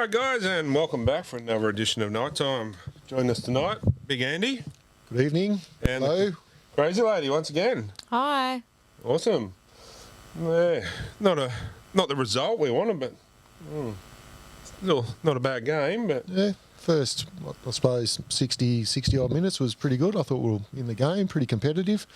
All right, guys, and welcome back for another edition of Night Time. Joining us tonight, Big Andy. Good evening. And hello. Crazy Lady once again. Hi. Awesome. Yeah, not the result we wanted, but still not a bad game. But Yeah, first, I suppose, 60 odd minutes was pretty good. I thought we were in the game, pretty competitive.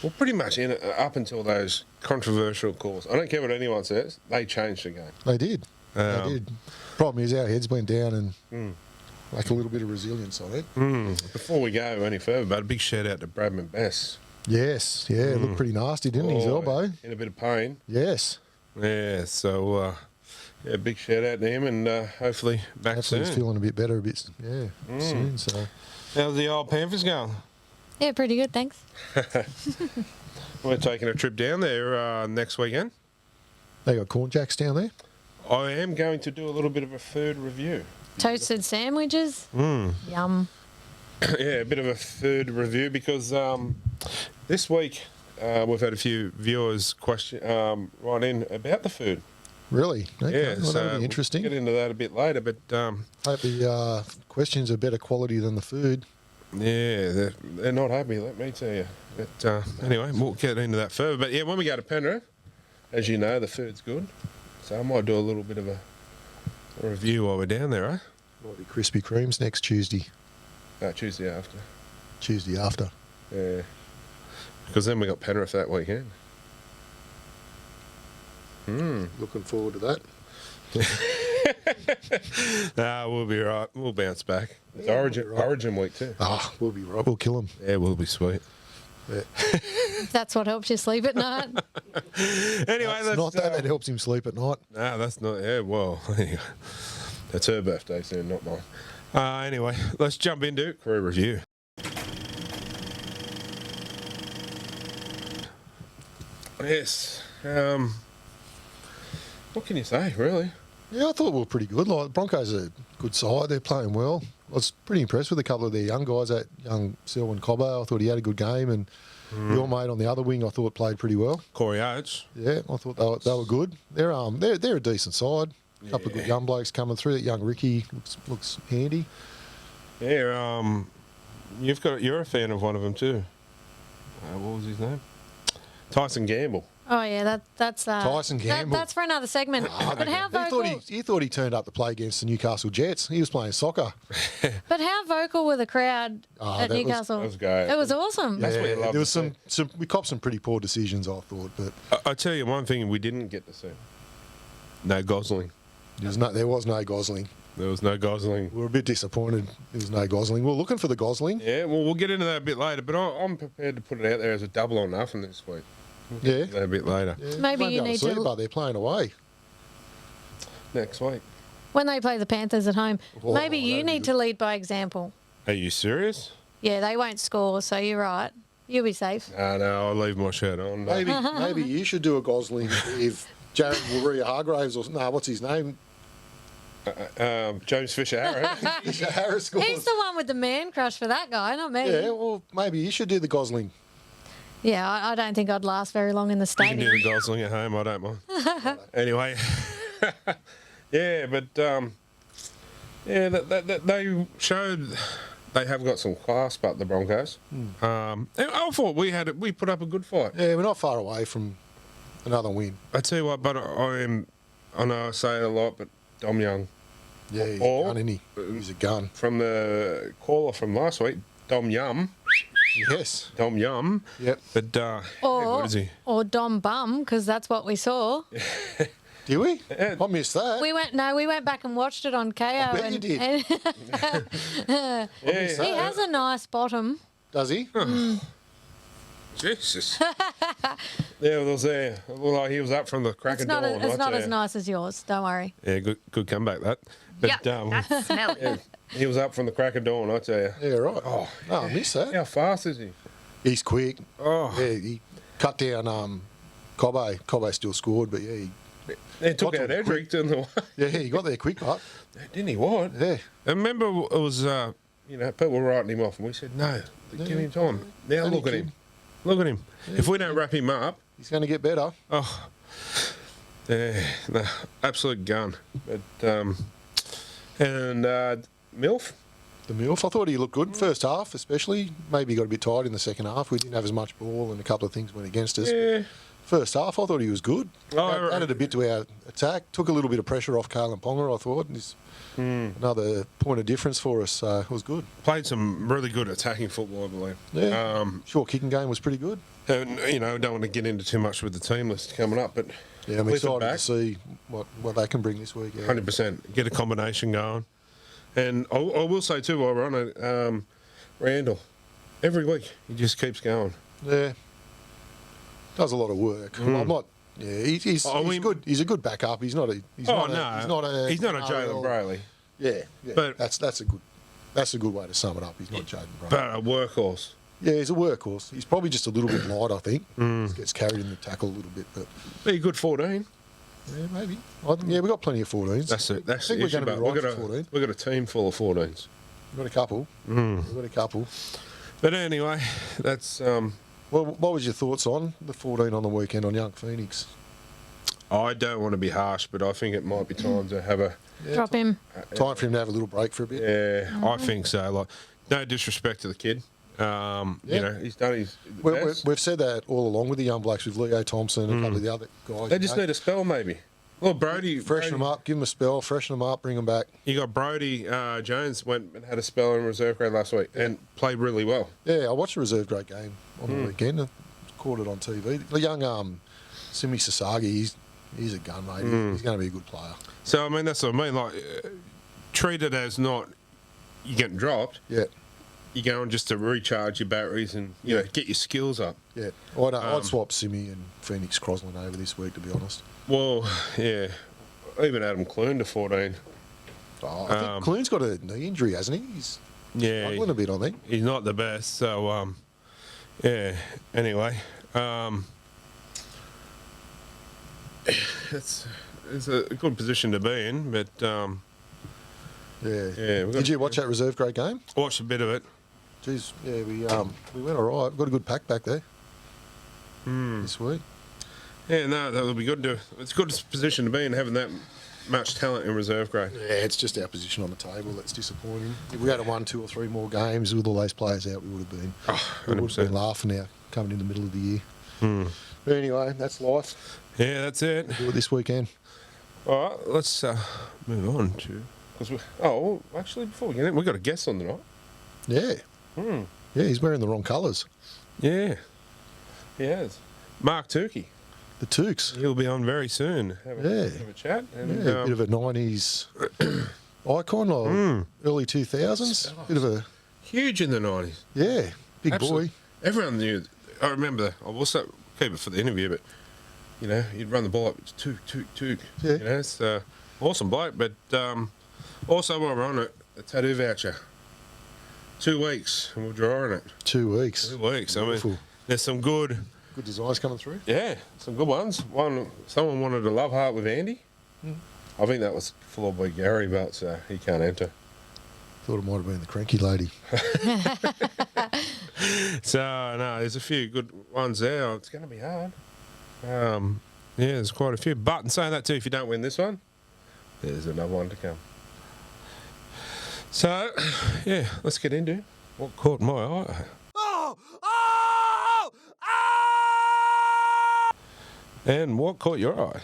well, pretty much in it up until those controversial calls. I don't care what anyone says. They changed the game. They did. They did. Problem is our heads went down and like a little bit of resilience on it. Before we go any further, but a big shout out to Bradman Bess. Yes, yeah, it looked pretty nasty, didn't his elbow? In a bit of pain. Yes. Yeah, so big shout out to him, and hopefully back Hopefully soon. he's feeling a bit better, soon. So How's the old Panthers going? Yeah, pretty good, thanks. We're taking a trip down there next weekend. they got corn jacks down there. I am going to do a little bit of a food review. Toasted sandwiches. Yum. Yeah, a bit of a food review because this week we've had a few viewers write in about the food. Really? Okay. Yeah, Well, so that'll be we'll interesting. get into that a bit later, but Hope the questions are better quality than the food. yeah, they're not happy, let me tell you. But anyway, we'll get into that further. But yeah, when we go to Penrith, as you know, the food's good. So I might do a little bit of a review while we're down there, eh? Might be Krispy Kremes next Tuesday. Tuesday after. Tuesday after. Yeah. Because then we got Penrith that weekend. Looking forward to that. Nah, we'll be right. We'll bounce back. It's Yeah, Origin, we'll be right. Origin week too. We'll be right. We'll kill them. Yeah, we'll be sweet. Yeah. That's what helps you sleep at night. Anyway, It's not that helps him sleep at night. No, that's not. Yeah, well, that's her birthday soon, not mine. Anyway, let's jump into career review. Yes. What can you say, really? Yeah, I thought we were pretty good. Like, the Broncos are a good side. They're playing well. I was pretty impressed with a couple of their young guys, that young Selwyn Cobbo. I thought he had a good game. And your mate on the other wing, I thought played pretty well. Corey Oates. Yeah, I thought they were good. They're a decent side. A couple of good young blokes coming through. That young Ricky looks handy. Yeah. You're a fan of one of them too. What was his name? Tyson Gamble. Oh yeah, that's Tyson Gamble. That's for another segment. But how vocal? He thought he turned up to play against the Newcastle Jets. He was playing soccer. But how vocal were the crowd at Newcastle? That was great. It was awesome. That's what you love there was to some we copped some pretty poor decisions, I thought, but I tell you one thing we didn't get to see. No Gosling. there was no Gosling. There was no Gosling. We were a bit disappointed there was no Gosling. We were looking for the Gosling. Yeah, well, we'll get into that a bit later, but I'm prepared to put it out there as a double or nothing this week. Yeah. That a bit later. Yeah, Maybe won't be you able need see to- it, but they're playing away. Next week. When they play the Panthers at home, Oh, maybe you that'd be need to lead by example. Are you serious? Yeah, they won't score, so you're right. You'll be safe. No, I'll leave my shirt on. but- Maybe you should do a Gosling if Jared Warrior Hargraves or what's his name? James Fisher-Harris. Harris scores. He's the one with the man crush for that guy, not me. Yeah, well, maybe you should do the Gosling. Yeah, I don't think I'd last very long in the You can do stadium. the Gosling at home, I don't mind. Anyway. Yeah, but they showed they have got some class, but the Broncos. I thought we put up a good fight. Yeah, we're not far away from another win. I tell you what, but I know I say it a lot, but Dom Young, Yeah, he's Or- a gun, isn't he? He's a gun. from the caller from last week, Dom Yum. Yes. Yep. But how Or, good is he? or Dom Bum, because that's what we saw. Do we? Yeah. I missed that. We went back and watched it on KO. bet you did. and Yeah, he has a nice bottom. Does he? Jesus. Yeah, well, well, he was up from the crack It's of not, dawn. it's I not tell as you. nice as yours. Don't worry. Yeah, good comeback that. But That's smelly. yeah, he was up from the crack of dawn, I tell you. Yeah, right. Oh, no, I missed that. How fast is he? He's quick. Oh, Yeah, he cut down Cobbo. Cobbo still scored, but yeah, he took got out to him Edric, didn't he? he got there quick, but Didn't he? What? yeah. I remember it was, people were writing him off, and we said, no, give him time. Now Only look at kid. him. Look at him. If we don't wrap him up, He's going to get better. oh, yeah, no, absolute gun. But And Milf? The Milf, I thought he looked good first half, especially. Maybe he got a bit tired in the second half. We didn't have as much ball, and a couple of things went against us. Yeah. First half, I thought he was good. Oh, Added a bit to our attack. Took a little bit of pressure off Kalen Ponga, I thought. And he's another point of difference for us. It was good. Played some really good attacking football, I believe. Yeah. Short kicking game was pretty good. And, don't want to get into too much with the team list coming up, but Yeah, I'm Clifford excited to see what they can bring this week. Yeah. 100%. Get a combination going. And I will say, too, while we're on it, Randall, every week, he just keeps going. Yeah. Does a lot of work. Well, I'm not. Yeah, he's good. He's a good backup. He's not a. He's not a Jalen Brayley. Yeah, but that's a good way to sum it up. He's not Jaden Brayley. But a workhorse. Yeah, he's a workhorse. He's probably just a little bit light, I think. Gets carried in the tackle a little bit, but be a good 14. Yeah, maybe. Yeah, we've got plenty of 14s. That's it. That's I think the we're issue. going to be right for 14. We've got a team full of 14s. We've got a couple. We've got a couple. But anyway, that's. Well, what was your thoughts on the 14 on the weekend on Young Phoenix? I don't want to be harsh, but I think it might be time to have a Drop him. Time for him to have a little break for a bit. Yeah, I think so. Like, no disrespect to the kid. He's done his best. We've said that all along with the Young Blacks, with Leo Thompson and a couple of the other guys. They just need a spell, maybe. Well, Brody... Freshen them up, give them a spell, freshen them up, bring them back. You got Brody Jones went and had a spell in reserve grade last week and played really well. Yeah, I watched the reserve grade game on the weekend. I caught it on TV. The young Simi Sasagi, he's a gun, mate. He's going to be a good player. So, I mean, that's what I mean. Like, treat it as not you getting dropped. Yeah. You're going just to recharge your batteries and, get your skills up. Yeah. I'd swap Simi and Phoenix Crosland over this week, to be honest. Well, yeah. Even Adam Clune to 14. I think Clune's got a knee injury, hasn't he? He's struggling a bit, I think. He's not the best, so, yeah. Anyway, it's a good position to be in, but, yeah. Did you watch that reserve grade game? I watched a bit of it. Jeez, yeah, we went all right. We've got a good pack back there this week. Yeah, no, that would be good to. It's a good position to be in, having that much talent in reserve grade. Yeah, it's just our position on the table that's disappointing. If we had won 2 or 3 more games with all those players out, we would have been. We would have been laughing now, coming in the middle of the year. But anyway, that's life. Yeah, that's it. We'll do it this weekend. All right, let's move on to. Actually, before we get in, we've got a guest on tonight. Yeah. Yeah, he's wearing the wrong colours. Yeah, he has. Mark Tukey. The Tukes. He'll be on very soon. Have a chat. And, a bit of a 90s icon or early 2000s. Bit of a... Huge in the 90s. Yeah, big boy. Everyone knew. I remember, I'll also keep it for the interview, but, you'd run the ball up, it's Tuk. Yeah. It's awesome bloke. But also while we're on it, a tattoo voucher. 2 weeks, and we'll draw on it. 2 weeks. 2 weeks. Beautiful. I mean, there's some good designs coming through. Yeah, some good ones. Someone wanted a love heart with Andy. I think that was followed by Gary, but he can't enter. Thought it might have been the cranky lady. So, no, there's a few good ones there. It's going to be hard. Yeah, there's quite a few. But in saying that too, if you don't win this one, there's another one to come. So, yeah, let's get into what caught my eye. And what caught your eye?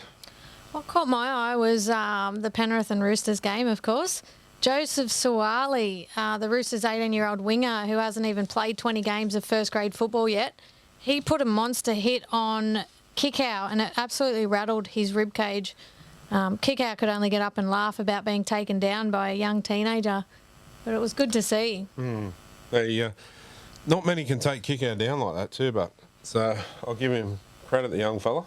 What caught my eye was the Penrith and Roosters game, of course. Joseph Suwali, the Roosters' 18-year-old winger who hasn't even played 20 games of first-grade football yet, he put a monster hit on Kickow and it absolutely rattled his ribcage. Kickow could only get up and laugh about being taken down by a young teenager, but it was good to see. Not many can take Kickow down like that too, but so I'll give him credit, the young fella.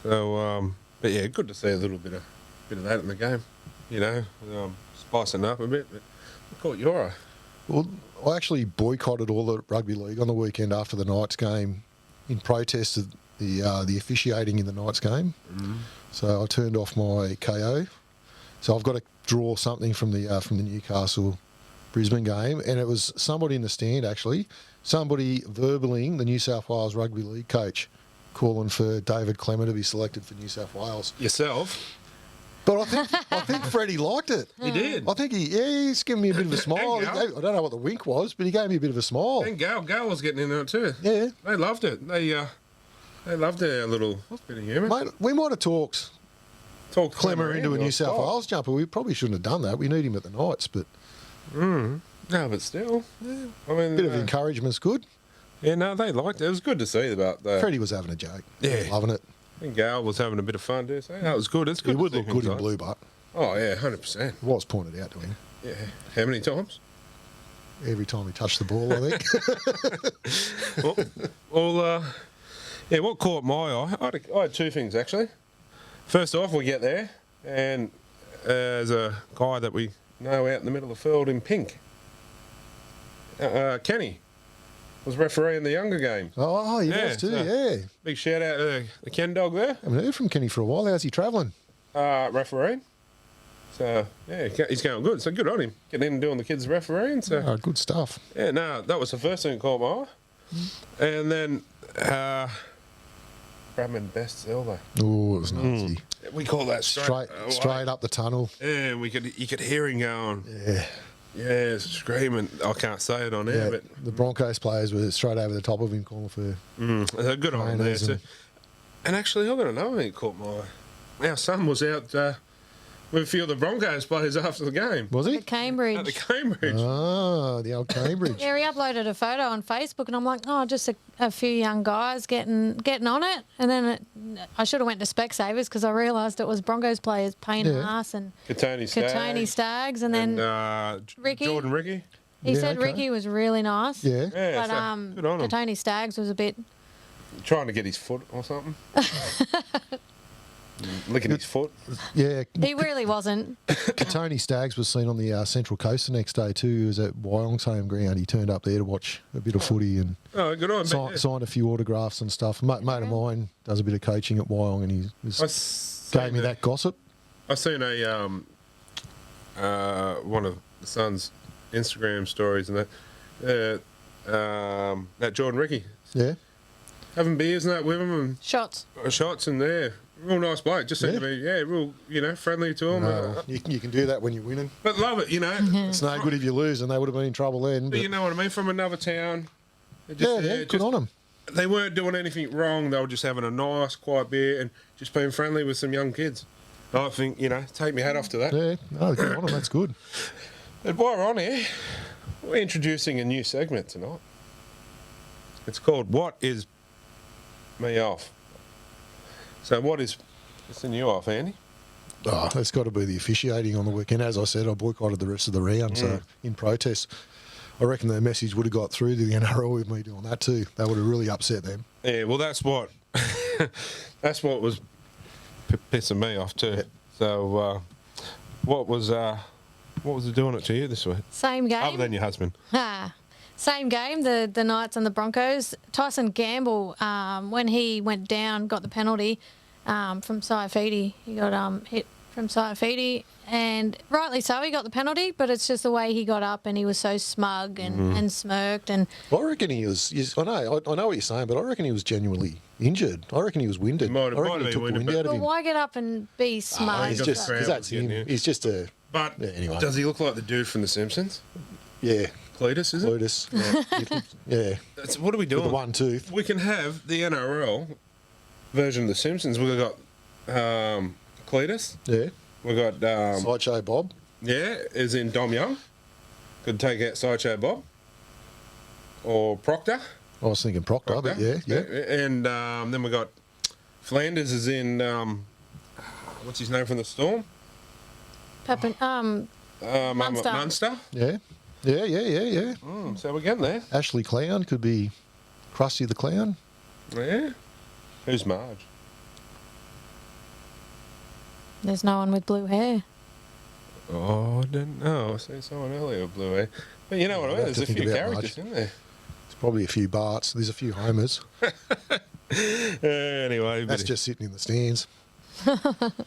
So, but yeah, good to see a little bit of that in the game. Spicing up a bit. But what caught your eye? Well, I actually boycotted all the rugby league on the weekend after the Knights game in protest of the officiating in the Knights game. So I turned off my KO. So I've got to draw something from the Newcastle Brisbane game, and it was somebody in the stand actually, somebody verbaling the New South Wales Rugby League coach, calling for David Clemmer to be selected for New South Wales. Yourself? But I think Freddie liked it. He did. I think he's giving me a bit of a smile. Gal. I don't know what the wink was, but he gave me a bit of a smile. And Gal was getting in there too. Yeah. They loved it. They loved our little bit of humour. Mate, we might have talked Clemmer into a New South style. Wales jumper. We probably shouldn't have done that. We need him at the Knights, but No, but still. Yeah. I mean, a bit of encouragement's good. yeah, no, they liked it. It was good to see about that. Freddie was having a joke. Yeah. He was loving it. And Gal was having a bit of fun too. So that was good. It's good. He would to see look good things in like- blue, but Oh yeah, 100%. it was pointed out to him Yeah. How many times? every time he touched the ball, I think. Yeah. What caught my eye? I had two things actually. First off, we get there, and there's a guy that we know out in the middle of the field in pink. Kenny was refereeing the younger game. Oh, he Yeah, was too, so- yeah. Big shout out to the Ken dog there, Haven't heard from Kenny for a while. How's he travelling? refereeing. So yeah, he's going good. So good on him, getting in and doing the kids refereeing. So Oh, good stuff. yeah, no, that was the first thing that caught my eye. And then Bradman Best Silver. Oh, it was nasty. We call that Straight up the tunnel. Yeah, you could hear him going. Yeah, screaming. I can't say it on air, Yeah, but the Broncos players were straight over the top of him calling for... they're good on him there Trainers too. And actually, I've got another thing that caught my eye. Our son was out with a few of the Broncos players after the game. Was he? At Cambridge. At the Cambridge. Ah, the old Cambridge. Yeah, he uploaded a photo on Facebook, and I'm like, oh, just a few young guys getting on it. And then I should have went to Specsavers because I realised it was Broncos players paying Yeah. ass and Katoni Staggs, and then Ricky. Jordan Ricky. he Yeah, said okay. Ricky was really nice. Yeah. Yeah, But so good on him. Katoni Staggs was a bit. Trying to get his foot or something. Licking his foot. Yeah. He really wasn't. Tony Staggs was seen on the Central Coast the next day too. He was at Wyong's home ground. He turned up there to watch a bit of footy and Oh, good on him. signed a few autographs and stuff. Mate of mine does a bit of coaching at Wyong, and he gave me that gossip. I seen a one of the son's Instagram stories and that Jordan Ricky Yeah. having beers and that with him and Shots. shots in there. Real nice bloke. Just seemed to be real friendly to him. You can do that when you're winning. But love it, It's no good if you lose, and they would have been in trouble then. But But you know what I mean? From another town. good on them. They weren't doing anything wrong. They were just having a nice, quiet beer and just being friendly with some young kids. I think, take my hat off to that. Yeah, no, good on them. That's good. But while we're on here, we're introducing a new segment tonight. It's called What Is Me Off? So what's the new off, Andy? Oh, it's got to be the officiating on the weekend. As I said, I boycotted the rest of the round, so in protest. I reckon the message would have got through to the NRL with me doing that too. That would have really upset them. Yeah, well, that's what was pissing me off too. Yeah. So, what was doing it to you this week? Same game. Other than your husband. Same game, the Knights and the Broncos. Tyson Gamble, when he went down, got the penalty from Saifidi. He got hit from Saifidi, and rightly so, he got the penalty, but it's just the way he got up and he was so smug and smirked. And I reckon he was. I know what you're saying, but I reckon he was genuinely injured. I reckon he was winded. Might have I reckon been he took the winded, wind out of but him. why get up and be smug? He's got just the crowd because that's getting him. you. He's just a But Yeah, anyway. does he look like the dude from The Simpsons? yeah. Cletus, is it? Plutus. Yeah. What are we With doing? the one tooth. We can have the NRL version of The Simpsons. We've got Cletus. Yeah. We've got Sideshow Bob. as in Dom Young. Could take out Sideshow Bob. Or Proctor. I was thinking Proctor, but yeah. And then we got Flanders as in what's his name from the Storm? Munster. Munster. Yeah. So we're getting there. Ashley Clown could be Krusty the Clown. Yeah. Who's Marge? There's no one with blue hair. Oh, I didn't know. I seen someone earlier with blue hair. But you know what I mean? I'd have There's to a think few about characters in there. There's probably a few Barts. There's a few Homers. Anyway, That's just sitting in the stands.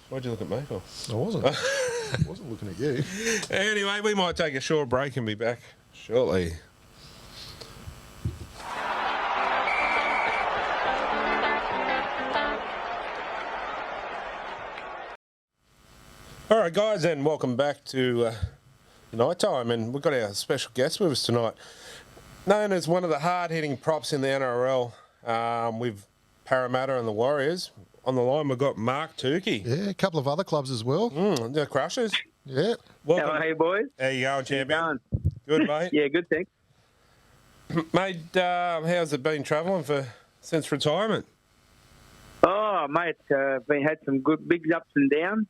why'd you look at me for? I wasn't. I wasn't looking at you. Anyway, we might take a short break and be back shortly. All right, guys, and welcome back to Night Time. And we've got our special guest with us tonight, known as one of the hard-hitting props in the NRL with Parramatta and the Warriors. On the line, we've got Mark Tukey. Yeah, a couple of other clubs as well. The Crushers. Yeah. Welcome. How are you, boys? How you going, champion? How you Good, mate. Yeah, good, thanks. Mate, how's it been travelling since retirement? Oh, mate, had some good big ups and downs.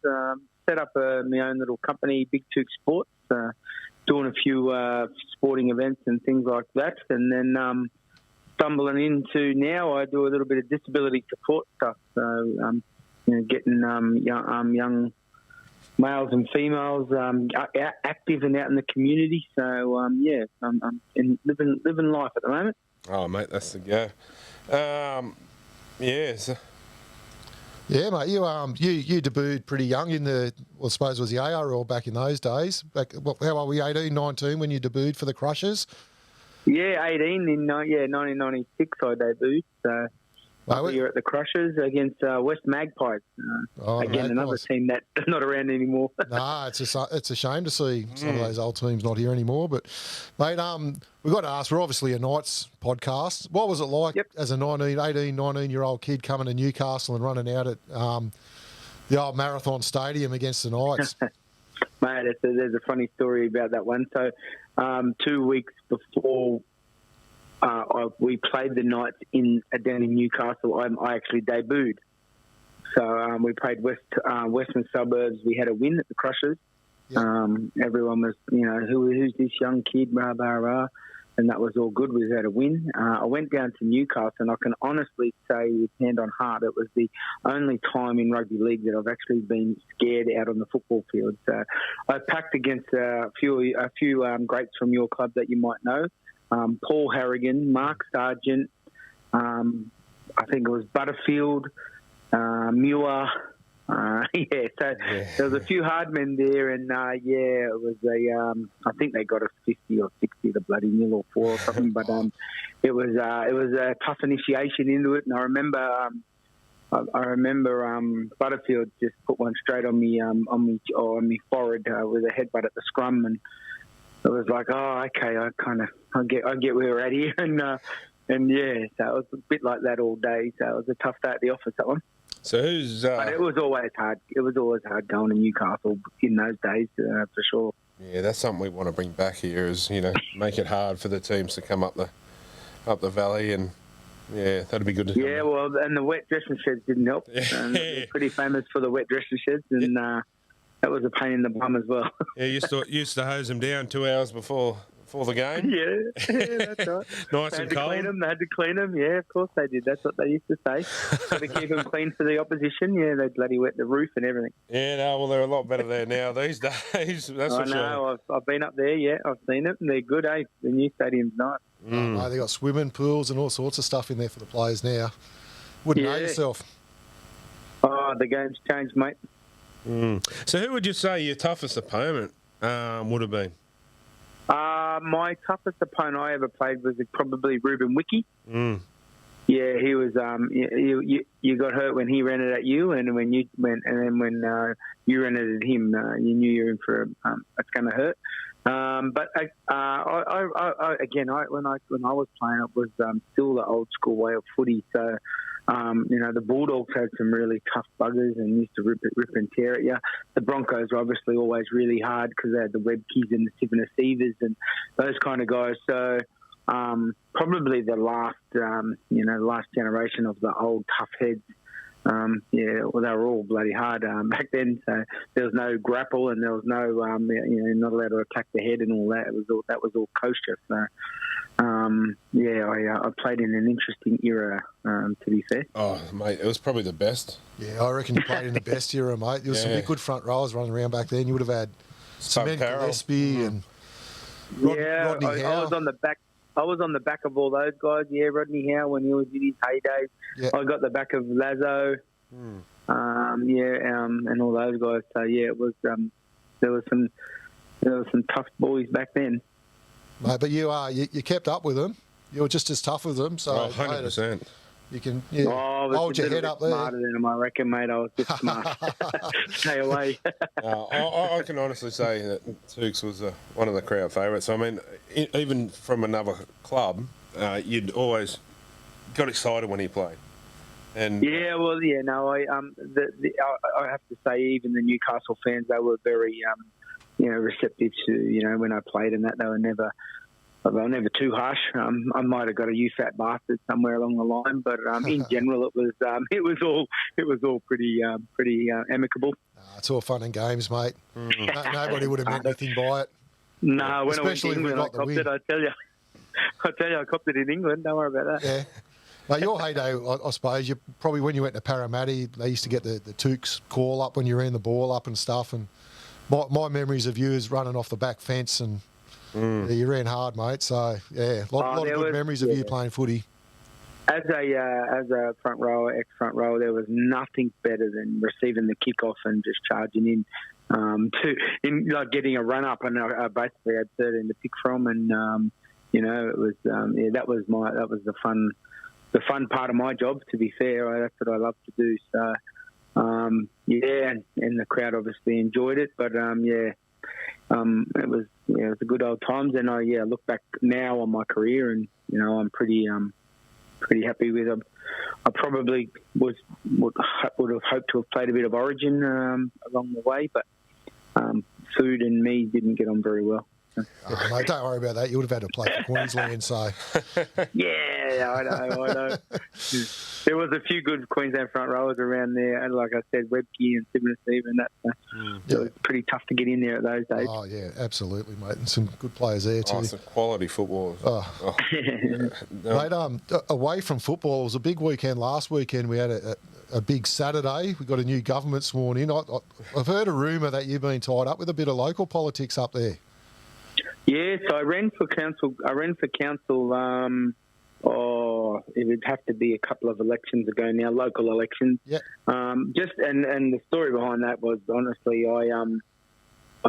Set up my own little company, Big Took Sports, doing a few sporting events and things like that. And then stumbling into now, I do a little bit of disability support stuff. So, getting young males and females active and out in the community. So, I'm living life at the moment. Oh, mate, that's the go. Yes. Yeah, mate. You debuted pretty young in I suppose it was the ARL back in those days. How old were you, 18, 19 when you debuted for the Crushers? Yeah, 18 in 1996 I debuted. So you're at the Crushers against West Magpies. Another team that's not around anymore. No, it's a shame to see some of those old teams not here anymore. But, mate, we've got to ask, we're obviously a Knights podcast. What was it like as a 19-year-old kid coming to Newcastle and running out at the old Marathon Stadium against the Knights? Mate, there's a funny story about that one. So 2 weeks before we played the Knights down in Newcastle, I actually debuted. So we played Western Suburbs. We had a win at the Crushers. Yep. Everyone was, who's this young kid, rah, rah, rah. And that was all good. We had a win. I went down to Newcastle, and I can honestly say with hand on heart, it was the only time in rugby league that I've actually been scared out on the football field. So I packed against a few greats from your club that you might know. Paul Harrigan, Mark Sargent, I think it was Butterfield, Muir. There was a few hard men there, and it was I think they got us 50 or 60 the bloody nil or 4 or something. But it was a tough initiation into it, and I remember Butterfield just put one straight on me forehead with a headbutt at the scrum, and it was like, oh, okay, I get where we're at here, so it was a bit like that all day. So it was a tough day at the office, that one. So who's? But it was always hard. It was always hard going to Newcastle in those days, for sure. Yeah, that's something we want to bring back here. Is make it hard for the teams to come up the valley, and that'd be good. Yeah, well, and the wet dressing sheds didn't help. They're pretty famous for the wet dressing sheds, and that was a pain in the bum as well. Yeah, used to hose them down 2 hours before the game. Yeah, that's right. Nice they and cold. They had to clean them. Yeah, of course they did. That's what they used to say. Got to keep them clean for the opposition. Yeah, they bloody wet the roof and everything. Yeah, no, well, they're a lot better there now these days. That's for sure. I know. I've been up there. Yeah, I've seen it, and they're good. The new stadium's nice. They got swimming pools and all sorts of stuff in there for the players now. Wouldn't know yourself. Oh, the game's changed, mate. So who would you say your toughest opponent would have been? My toughest opponent I ever played was probably Ruben Wiki. Yeah, he was. You got hurt when he ran it at you, and when you went, and then when you ran it at him, you knew you were in for it's going to hurt. But when I was playing, it was still the old school way of footy. So. The Bulldogs had some really tough buggers and used to rip and tear at you. The Broncos were obviously always really hard because they had the Webkes and the Sivanasivas and those kind of guys. So probably the last generation of the old tough heads. They were all bloody hard back then. So there was no grapple and there was no, not allowed to attack the head and all that. That was all kosher. So. I played in an interesting era, to be fair. Oh, mate, it was probably the best. Yeah, I reckon you played in the best era, mate. There was some big good front rowers running around back then. You would have had Cement Gillespie and Rodney Howe. I was on the back. I was on the back of all those guys. Yeah, Rodney Howe when he was in his heyday. Yeah. I got the back of Lazo. And all those guys. So it was. There was some tough boys back then. Mate, but you kept up with them. You were just as tough as them. So 100%. You can Oh, I was hold a your little head bit up there. smarter than him, I reckon, mate. I was a bit smart. Stay away. I can honestly say that Tukes was one of the crowd favourites. I mean, even from another club, you'd always got excited when he played. And Yeah, well, yeah, no, I have to say, even the Newcastle fans, they were very, receptive to, when I played and that. They were never too harsh. I might have got a "you fat bastard" somewhere along the line, but in general, it was all pretty amicable. It's all fun and games, mate. Nobody would have meant anything by it. No, when especially I went to England, I copped it. I tell you, I copped it in England. Don't worry about that. Yeah. Mate, your heyday, I suppose, you probably when you went to Parramatta, they used to get the Tukes call up when you ran the ball up and stuff. And my memories of you is running off the back fence and you ran hard, mate. So yeah, a lot of good memories of you playing footy. As a front rower, ex-front rower, there was nothing better than receiving the kickoff and just charging in, getting a run up, and I basically had 13 to pick from, and it was that was the fun part of my job. To be fair, that's what I love to do. So and the crowd obviously enjoyed it, but it was a good old times, and I look back now on my career, and I'm pretty happy with them. I probably would have hoped to have played a bit of Origin along the way, but Food and me didn't get on very well. Mate, don't worry about that. You would have had to play for Queensland, so. Yeah, I know. There was a few good Queensland front rowers around there, and like I said, Webke and Stephen Stephen. It was pretty tough to get in there at those days. Oh yeah, absolutely, mate, and some good players there too. Some quality footballers. Mate, away from football, it was a big weekend last weekend. We had a big Saturday. We got a new government sworn in. I've heard a rumour that you've been tied up with a bit of local politics up there. Yes, I ran for council. It would have to be a couple of elections ago now, local elections. Yeah. And the story behind that was, honestly, I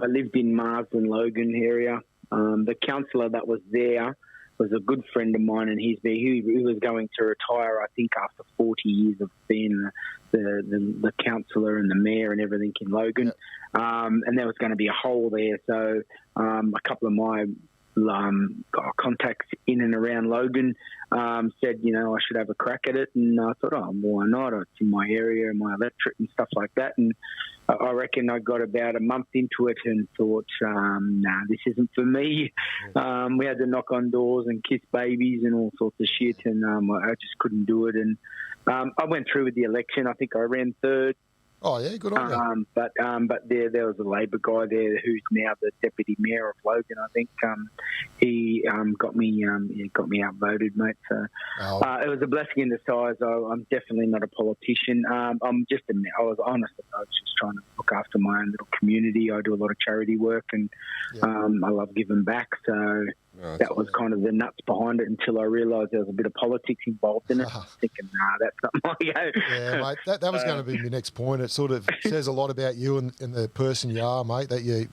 lived in Marsden, Logan area. The councillor that was there was a good friend of mine, and he was going to retire, I think, after 40 years of being the councillor and the mayor and everything in Logan. Yep. And there was going to be a hole there, so a couple of my contacts in and around Logan said, I should have a crack at it, and I thought, why not? It's in my area, my electorate and stuff like that, and I reckon I got about a month into it and thought, this isn't for me. We had to knock on doors and kiss babies and all sorts of shit, and I just couldn't do it. And I went through with the election. I think I ran third. Oh yeah, good on you. But there was a Labor guy there who's now the deputy mayor of Logan. I think he got me outvoted, mate. So it was a blessing in disguise. I'm definitely not a politician. I was just trying to look after my own little community. I do a lot of charity work, and I love giving back. So that was kind of the nuts behind it until I realised there was a bit of politics involved in it. I was thinking, that's not my go. Yeah, mate, that was going to be my next point. It sort of says a lot about you and the person you are, mate, that you're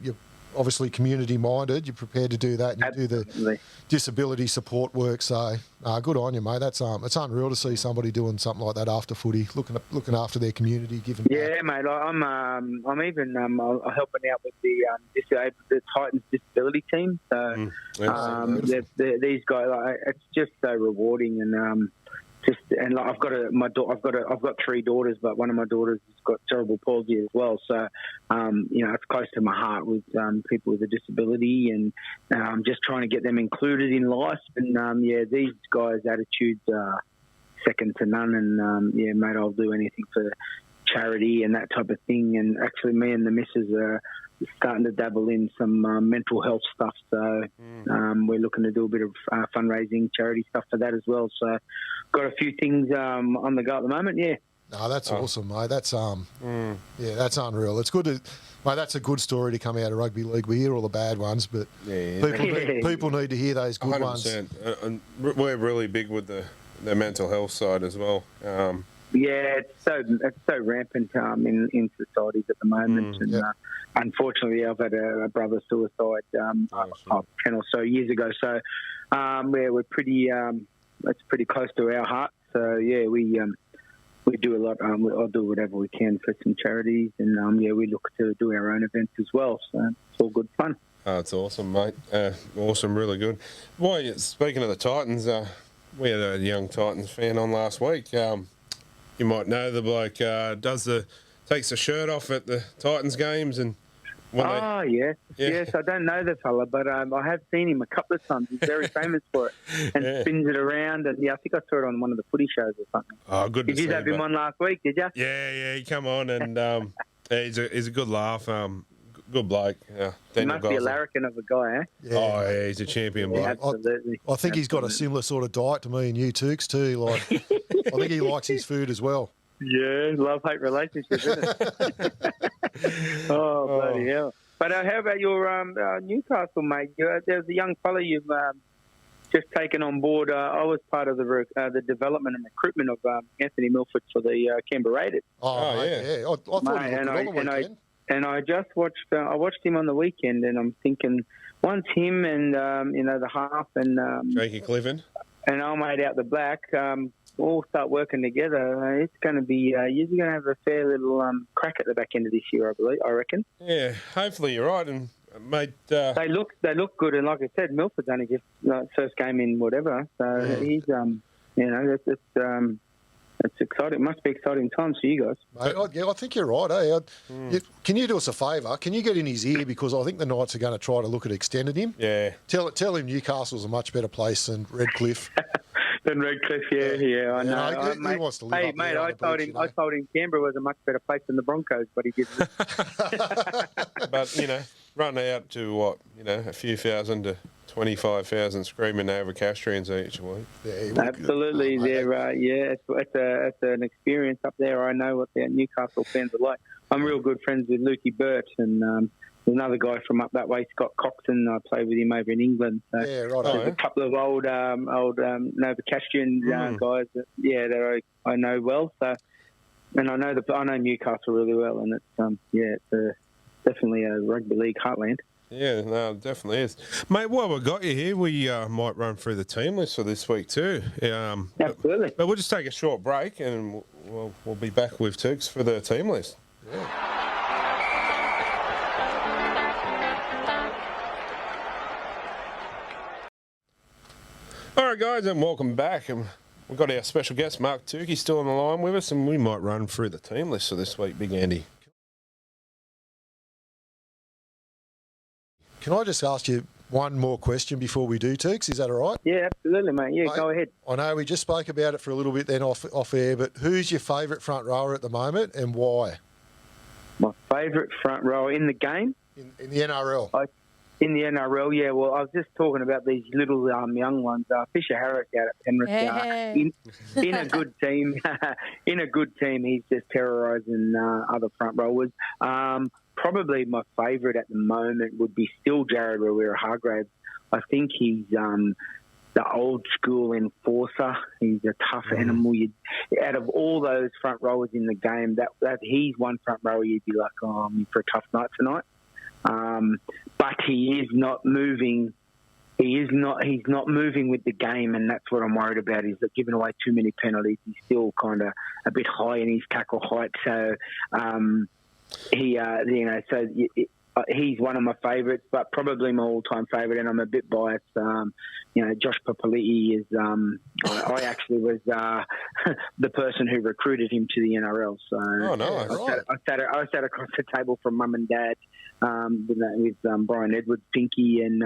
obviously community-minded, you're prepared to do that, and you do the disability support work. So good on you, mate. That's it's unreal to see somebody doing something like that after footy, looking after their community, giving back. Yeah, mate. I'm even helping out with the Titans disability team. So these guys, it's just so rewarding, and I've got 3 daughters, but one of my daughters has got cerebral palsy as well. So, it's close to my heart with people with a disability, and just trying to get them included in life. And these guys' attitudes are second to none. And mate, I'll do anything for charity and that type of thing. And actually, me and the missus are starting to dabble in some mental health stuff, so we're looking to do a bit of fundraising, charity stuff for that as well. So, got a few things on the go at the moment. Yeah. No, that's awesome, mate. That's that's unreal. It's good to, mate. That's a good story to come out of rugby league. We hear all the bad ones, but people need to hear those good 100%. Ones. And we're really big with the mental health side as well. Yeah, it's so rampant in societies at the moment, and unfortunately, I've had a brother suicide 10 or so years ago. So, we're pretty it's pretty close to our heart. So, So yeah, we do a lot. I'll do whatever we can for some charities, and we look to do our own events as well. So it's all good fun. Oh, it's awesome, mate. Awesome, really good. Boy, speaking of the Titans, we had a young Titans fan on last week. You might know the bloke takes the shirt off at the Titans games and. Yes. I don't know the fella, but I have seen him a couple of times. He's very famous for it, and spins it around. And I think I saw it on one of the footy shows or something. Oh, good. Did you have him on last week? Did you? Yeah, he come on, and he's a good laugh. Good bloke. He must be a larrikin of a guy, eh? Yeah. Oh, yeah, he's a champion bloke. Yeah, absolutely. I think he's got a similar sort of diet to me and you, Tooks, too. Like, I think he likes his food as well. Yeah, love-hate relationship, isn't it? Bloody hell. But how about your Newcastle, mate? There's a young fella you've just taken on board. I was part of the development and recruitment of Anthony Milford for the Canberra Raiders. Oh, yeah. I thought he looked good on the weekend. And I just watched him on the weekend, and I'm thinking, once him and the half and Jakey Clifford and old mate out the black all start working together, it's going to be you're going to have a fair little crack at the back end of this year, I reckon. Yeah, hopefully you're right, and mate. They look good, and like I said, Milford's only just first game in whatever, so he's it's exciting. It must be exciting times for you guys. Mate, I think you're right. Can you do us a favour? Can you get in his ear, because I think the Knights are going to try to look at extending him. Yeah. Tell him Newcastle's a much better place than Redcliffe. Than Redcliffe, yeah, I know. He wants to live up mate, there I told him Canberra was a much better place than the Broncos, but he didn't. But run out to a few thousand to 25,000 screaming over Castrians each week. Yeah, absolutely, it's an experience up there. I know what the Newcastle fans are like. I'm real good friends with Lukey Burt, and there's another guy from up that way, Scott Coxon. I play with him over in England. So there's a couple of old Nova Castrian guys that I know well. So, and I know Newcastle really well, and it's definitely a rugby league heartland. Yeah, no, it definitely is. Mate, while we've got you here, we might run through the team list for this week too. Absolutely. But we'll just take a short break, and we'll be back with Tooks for the team list. Yeah. All right, guys, and welcome back. And we've got our special guest, Mark Tukey, still on the line with us, and we might run through the team list for this week, Big Andy. Can I just ask you one more question before we do, Tooks? Is that all right? Yeah, absolutely, mate. Yeah, go ahead. I know we just spoke about it for a little bit then off air, but who's your favourite front rower at the moment and why? My favourite front rower in the game? In the NRL. In the NRL, yeah. Well, I was just talking about these little young ones. Fisher Harris out at Penrith. Hey. In a good team, he's just terrorising other front rowers. Probably my favourite at the moment would be still Jared Rawira-Hargraves. I think he's the old school enforcer. He's a tough animal. Out of all those front rowers in the game, that he's one front rower you'd be like, I'm in for a tough night tonight. But he is not moving. He's not moving with the game, and that's what I'm worried about. Is that giving away too many penalties. He's still kind of a bit high in his tackle height, so. He's one of my favourites, but probably my all-time favourite, and I'm a bit biased. Josh Papali'i is. I actually was the person who recruited him to the NRL. So I sat across the table from Mum and Dad with Brian Edwards, Pinky, and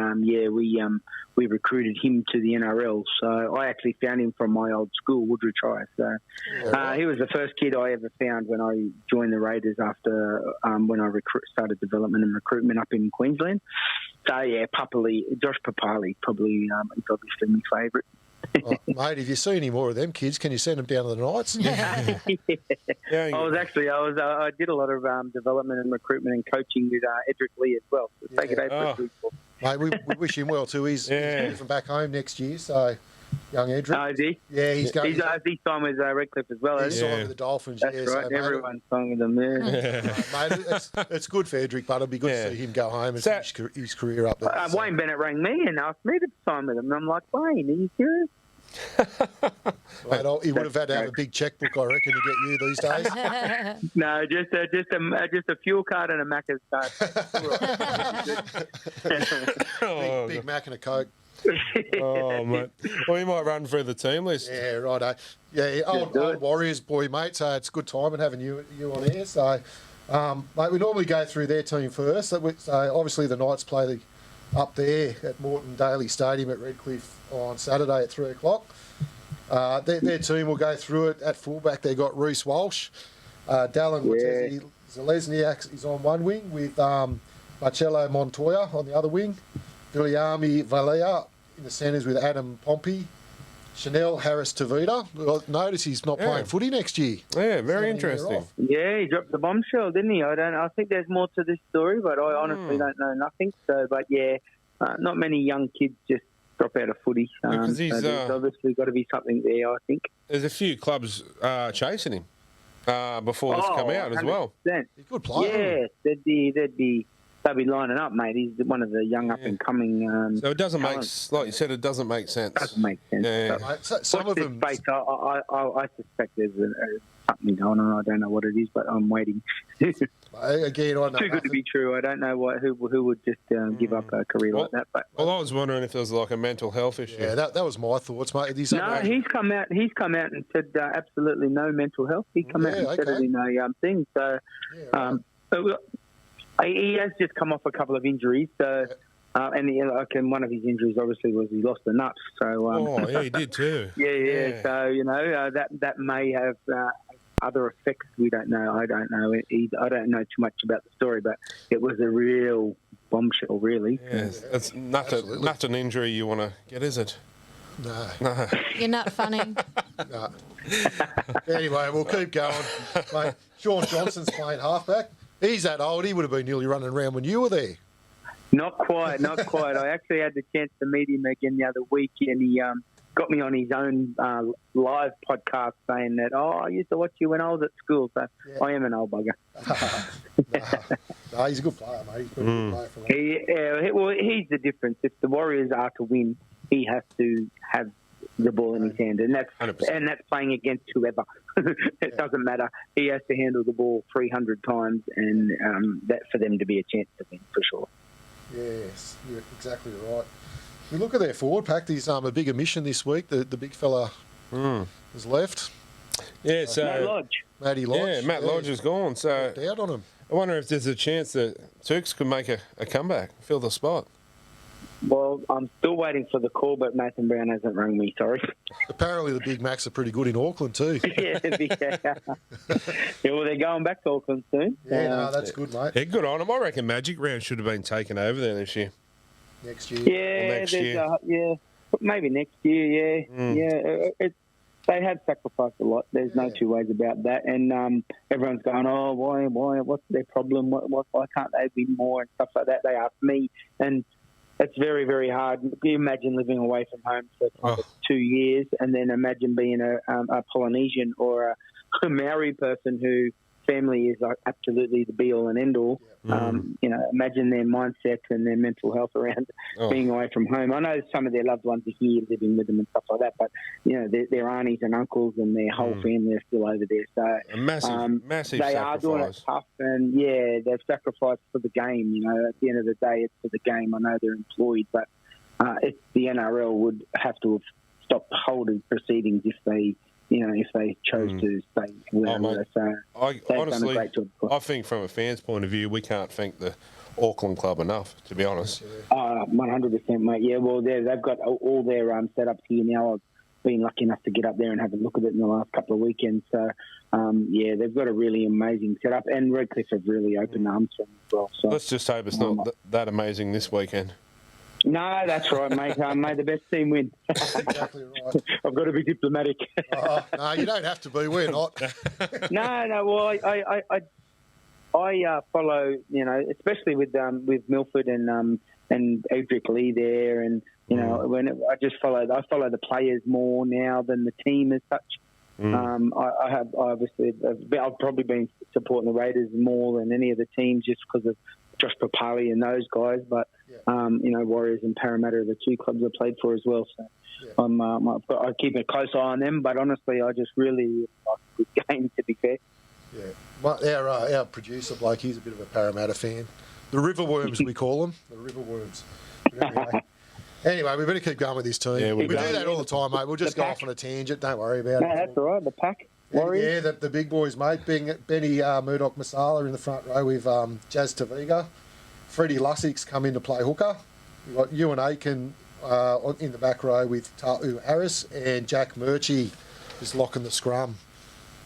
we recruited him to the NRL. So I actually found him from my old school, Woodridge High. So he was the first kid I ever found when I joined the Raiders after when I started development and recruitment up in Queensland. So yeah, Josh Papali'i probably is obviously my favourite. Mate, have you seen any more of them kids? Can you send them down to the Knights? I did a lot of development and recruitment and coaching with Edric Lee as well. So take it over for Mate, we wish him well too. He's from back home next year, so young Edric. Oh, is he? Yeah, he's going. He's signed with Redcliffe as well. He's signed with the Dolphins. That's right. So, everyone's signed with them there. Mate, it's good for Edric, but it'd be good to see him go home and finish his career up there. Wayne Bennett rang me and asked me to sign with him, and I'm like, Wayne, are you serious? Mate, he would have had to have a big checkbook, I reckon, to get you these days. No, just a fuel card and a Macca's card. Big Mac and a Coke. Oh, mate. Well, you might run through the team list. Yeah, righto. Yeah, old Warriors boy, mate, so it's good time and having you on here. So, mate, we normally go through their team first. So obviously the Knights play up there at Moreton Daly Stadium at Redcliffe on Saturday at 3 o'clock. Their team will go through it. At fullback, they've got Reece Walsh. Dallin Zalesniak is on one wing with Marcello Montoya on the other wing. Viliami Valea in the centres with Adam Pompey. Chanel Harris Tavita. Notice he's not playing footy next year. Yeah, very interesting. Yeah, he dropped the bombshell, didn't he? I think there's more to this story, but I honestly don't know nothing. So, but yeah, not many young kids just drop out of footy. Because so there's obviously got to be something there, I think. There's a few clubs chasing him before this come out 100%. As well. He's a good player. Yeah, they'll be lining up, mate. He's one of the young up-and-coming so it doesn't talents. like you said, it doesn't make sense. Doesn't make sense. Yeah. But Some of them... Space, I suspect there's something going on. I don't know what it is, but I'm waiting. Again, I know Too good to be true. I don't know who would just give up a career like that. But I was wondering if there was like a mental health issue. Yeah, that was my thoughts, mate. He's come out and said absolutely no mental health. He come out and said it in a thing. So, he has just come off a couple of injuries. So, and one of his injuries obviously was he lost the nuts. So, he did too. Yeah. So that may have other effects. We don't know. I don't know. I don't know too much about the story, but it was a real bombshell, really. Yes, it's not an injury you want to get, is it? No. You're not funny. No. Anyway, we'll keep going. Mate, Sean Johnson's playing halfback. He's that old. He would have been nearly running around when you were there. Not quite. I actually had the chance to meet him again the other week, and he got me on his own live podcast saying that, I used to watch you when I was at school, so I am an old bugger. No, he's a good player, mate. He's been a good player for long. He's the difference. If the Warriors are to win, he has to have the ball in his hand, and that's 100%. Playing against whoever. It doesn't matter. He has to handle the ball 300 times, and that for them to be a chance to win for sure. Yes, you're exactly right. We look at their forward pack. There's a big omission this week. The big fella has left. Yeah, so Matty Lodge. Yeah, Matt Lodge is gone. So out on him. I wonder if there's a chance that Turks could make a comeback, fill the spot. Well, I'm still waiting for the call, but Nathan Brown hasn't rung me, sorry. Apparently the Big Macs are pretty good in Auckland too. Yeah, well, they're going back to Auckland soon. Yeah, no, that's good, mate. Yeah, good on them. I reckon Magic Round should have been taken over there this year. Next year? Yeah, maybe next year, yeah. They have sacrificed a lot. There's no two ways about that. And everyone's going, why, what's their problem? Why can't they win more and stuff like that? They ask me, and it's very, very hard. Can you imagine living away from home for 2 years, and then imagine being a Polynesian or a Maori person who family is like absolutely the be all and end all. Imagine their mindset and their mental health around being away from home. I know some of their loved ones are here living with them and stuff like that, but their aunties and uncles and their whole family are still over there. So a massive they sacrifice. Are doing it tough, and they've sacrificed for the game. At the end of the day, it's for the game. I know they're employed, but if the NRL would have to have stopped holding proceedings if they chose to stay where so honestly, I think from a fan's point of view, we can't thank the Auckland club enough, to be honest. 100%, mate. Yeah, well, they've got all their setups here now. I've been lucky enough to get up there and have a look at it in the last couple of weekends. So, they've got a really amazing setup, and Redcliffe have really opened arms for them as well. So let's just hope it's not that amazing this weekend. No, that's right, mate. May the best team win. Exactly right. I've got to be diplomatic. No, you don't have to be. We're not. No. Well, I follow, especially with Milford and Edric Lee there, and I follow the players more now than the team as such. I've probably been supporting the Raiders more than any of the teams just because of Josh Papali and those guys, but Warriors and Parramatta are the two clubs I played for as well. So I keep a close eye on them. But honestly, I just really like a good game. To be fair. Yeah, well, our producer bloke, he's a bit of a Parramatta fan. The Riverworms, we call them, the Riverworms. But anyway, we better keep going with this team. Yeah, we do that all the time, mate. We'll just go off on a tangent. Don't worry about it. No, that's all right. The pack. Warriors. Yeah, the big boys, mate. Benny Murdoch-Masala in the front row with Jazz Taviga. Freddie Lussick's come in to play hooker. We've got Ewan Aiken in the back row with Ta'u Harris, and Jack Murchie is locking the scrum.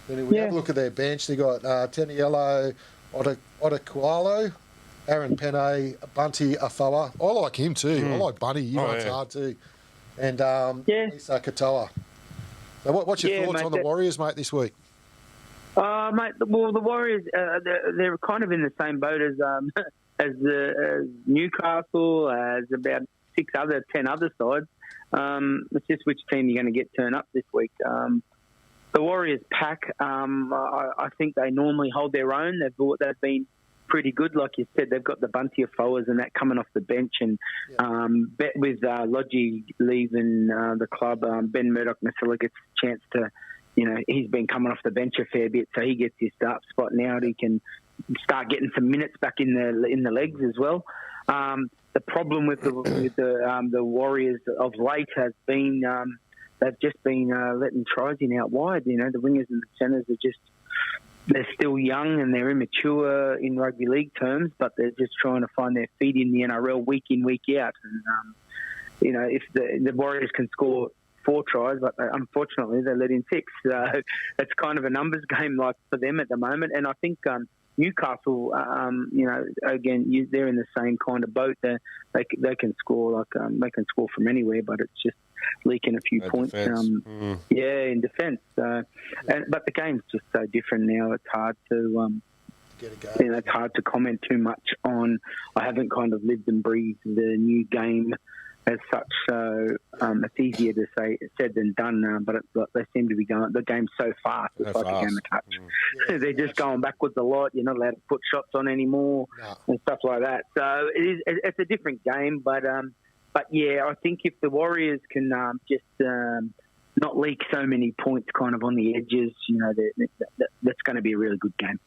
Then we have a look at their bench. They've got Teniello, Otakualo, Aaron Penne, Bunty Afoa. I like him too. I like Bunty. He runs hard too. And Isa Katoa. So what's your thoughts on the Warriors, mate, this week? Mate, well, the Warriors, they're kind of in the same boat as Newcastle, as about 10 other sides. It's just which team you're going to get turned up this week. The Warriors pack, I think they normally hold their own. They've been pretty good. Like you said, they've got the Bunty Afoas and that coming off the bench. And with Lodgy leaving the club, Ben Murdoch-Masila gets a chance to, he's been coming off the bench a fair bit, so he gets his start spot now. He can start getting some minutes back in the legs as well. The problem with the Warriors of late has been they've just been letting tries in out wide. The wingers and the centres are they're still young and they're immature in rugby league terms, but they're just trying to find their feet in the NRL week in, week out. And, if the Warriors can score 4 tries, but unfortunately they let in 6. So it's kind of a numbers game like for them at the moment. And I think Newcastle, again, they're in the same kind of boat. They can score they can score from anywhere, but it's just leaking a few points. In defence. But the game's just so different now. It's hard to it's hard to comment too much on. I haven't kind of lived and breathed the new game as such, so it's easier to say said than done. But they seem to be going. The game's so fast. It's like a game of touch. They're just going backwards a lot. You're not allowed to put shots on anymore and stuff like that. So it's a different game. But yeah, I think if the Warriors can just not leak so many points kind of on the edges, that's going to be a really good game.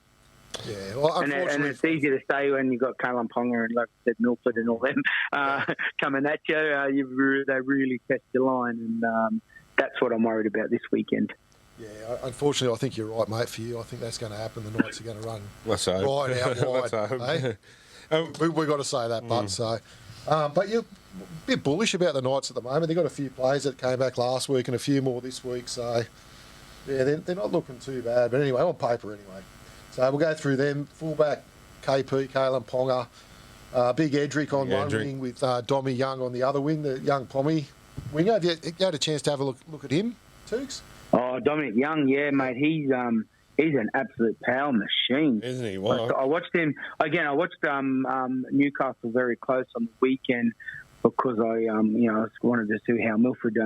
Yeah, well, and it's easy to say when you've got Kalen Ponga and, like I said, Milford and all them coming at you. They really test your line, and that's what I'm worried about this weekend. Yeah, unfortunately, I think you're right, mate. For you, I think that's going to happen. The Knights are going to run right out wide. We've got to say that, but you're a bit bullish about the Knights at the moment. They've got a few players that came back last week and a few more this week. So, yeah, they're not looking too bad. But anyway, on paper anyway. So we'll go through them. Fullback, KP, Kalen Ponga. Big Edric on one wing with Dommy Young on the other wing, the young Pommy winger. Have you had a chance to have a look at him, Tooks? Oh, Dominic Young, yeah, mate. He's an absolute power machine. Isn't he? Wow. I watched him, again, I watched Newcastle very close on the weekend because I wanted to see how Milford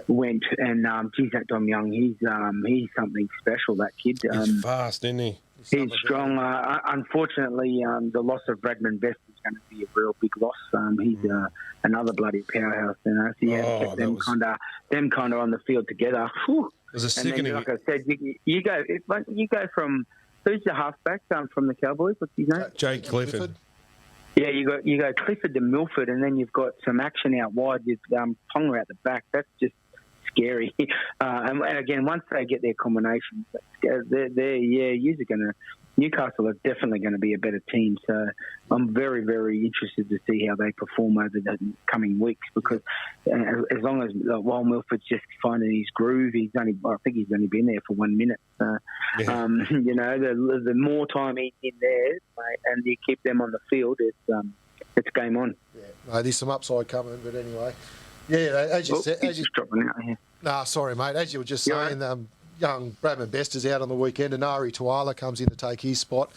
went. And, geez, that Dom Young, he's something special, that kid. He's fast, isn't he? He's strong. Unfortunately, the loss of Bradman Best is going to be a real big loss. He's another bloody powerhouse. So kept them kind of on the field together. Whew. It was a sickening. Like I said, you go from who's the halfback from the Cowboys? What's his name? Jake Clifford. Yeah, you go Clifford to Milford, and then you've got some action out wide with Ponga out the back. That's just scary. And again, once they get their combinations, Newcastle are definitely going to be a better team. So I'm very, very interested to see how they perform over the coming weeks, because as long as while Milford's just finding his groove, I think he's only been there for 1 minute. The more time he's in there, mate, and you keep them on the field, it's game on. Yeah, no, there's some upside coming, but anyway. Yeah, as you said, dropping out here. Nah, sorry, mate. As you were just saying, young Bradman Best is out on the weekend, and Ari Tuala comes in to take his spot.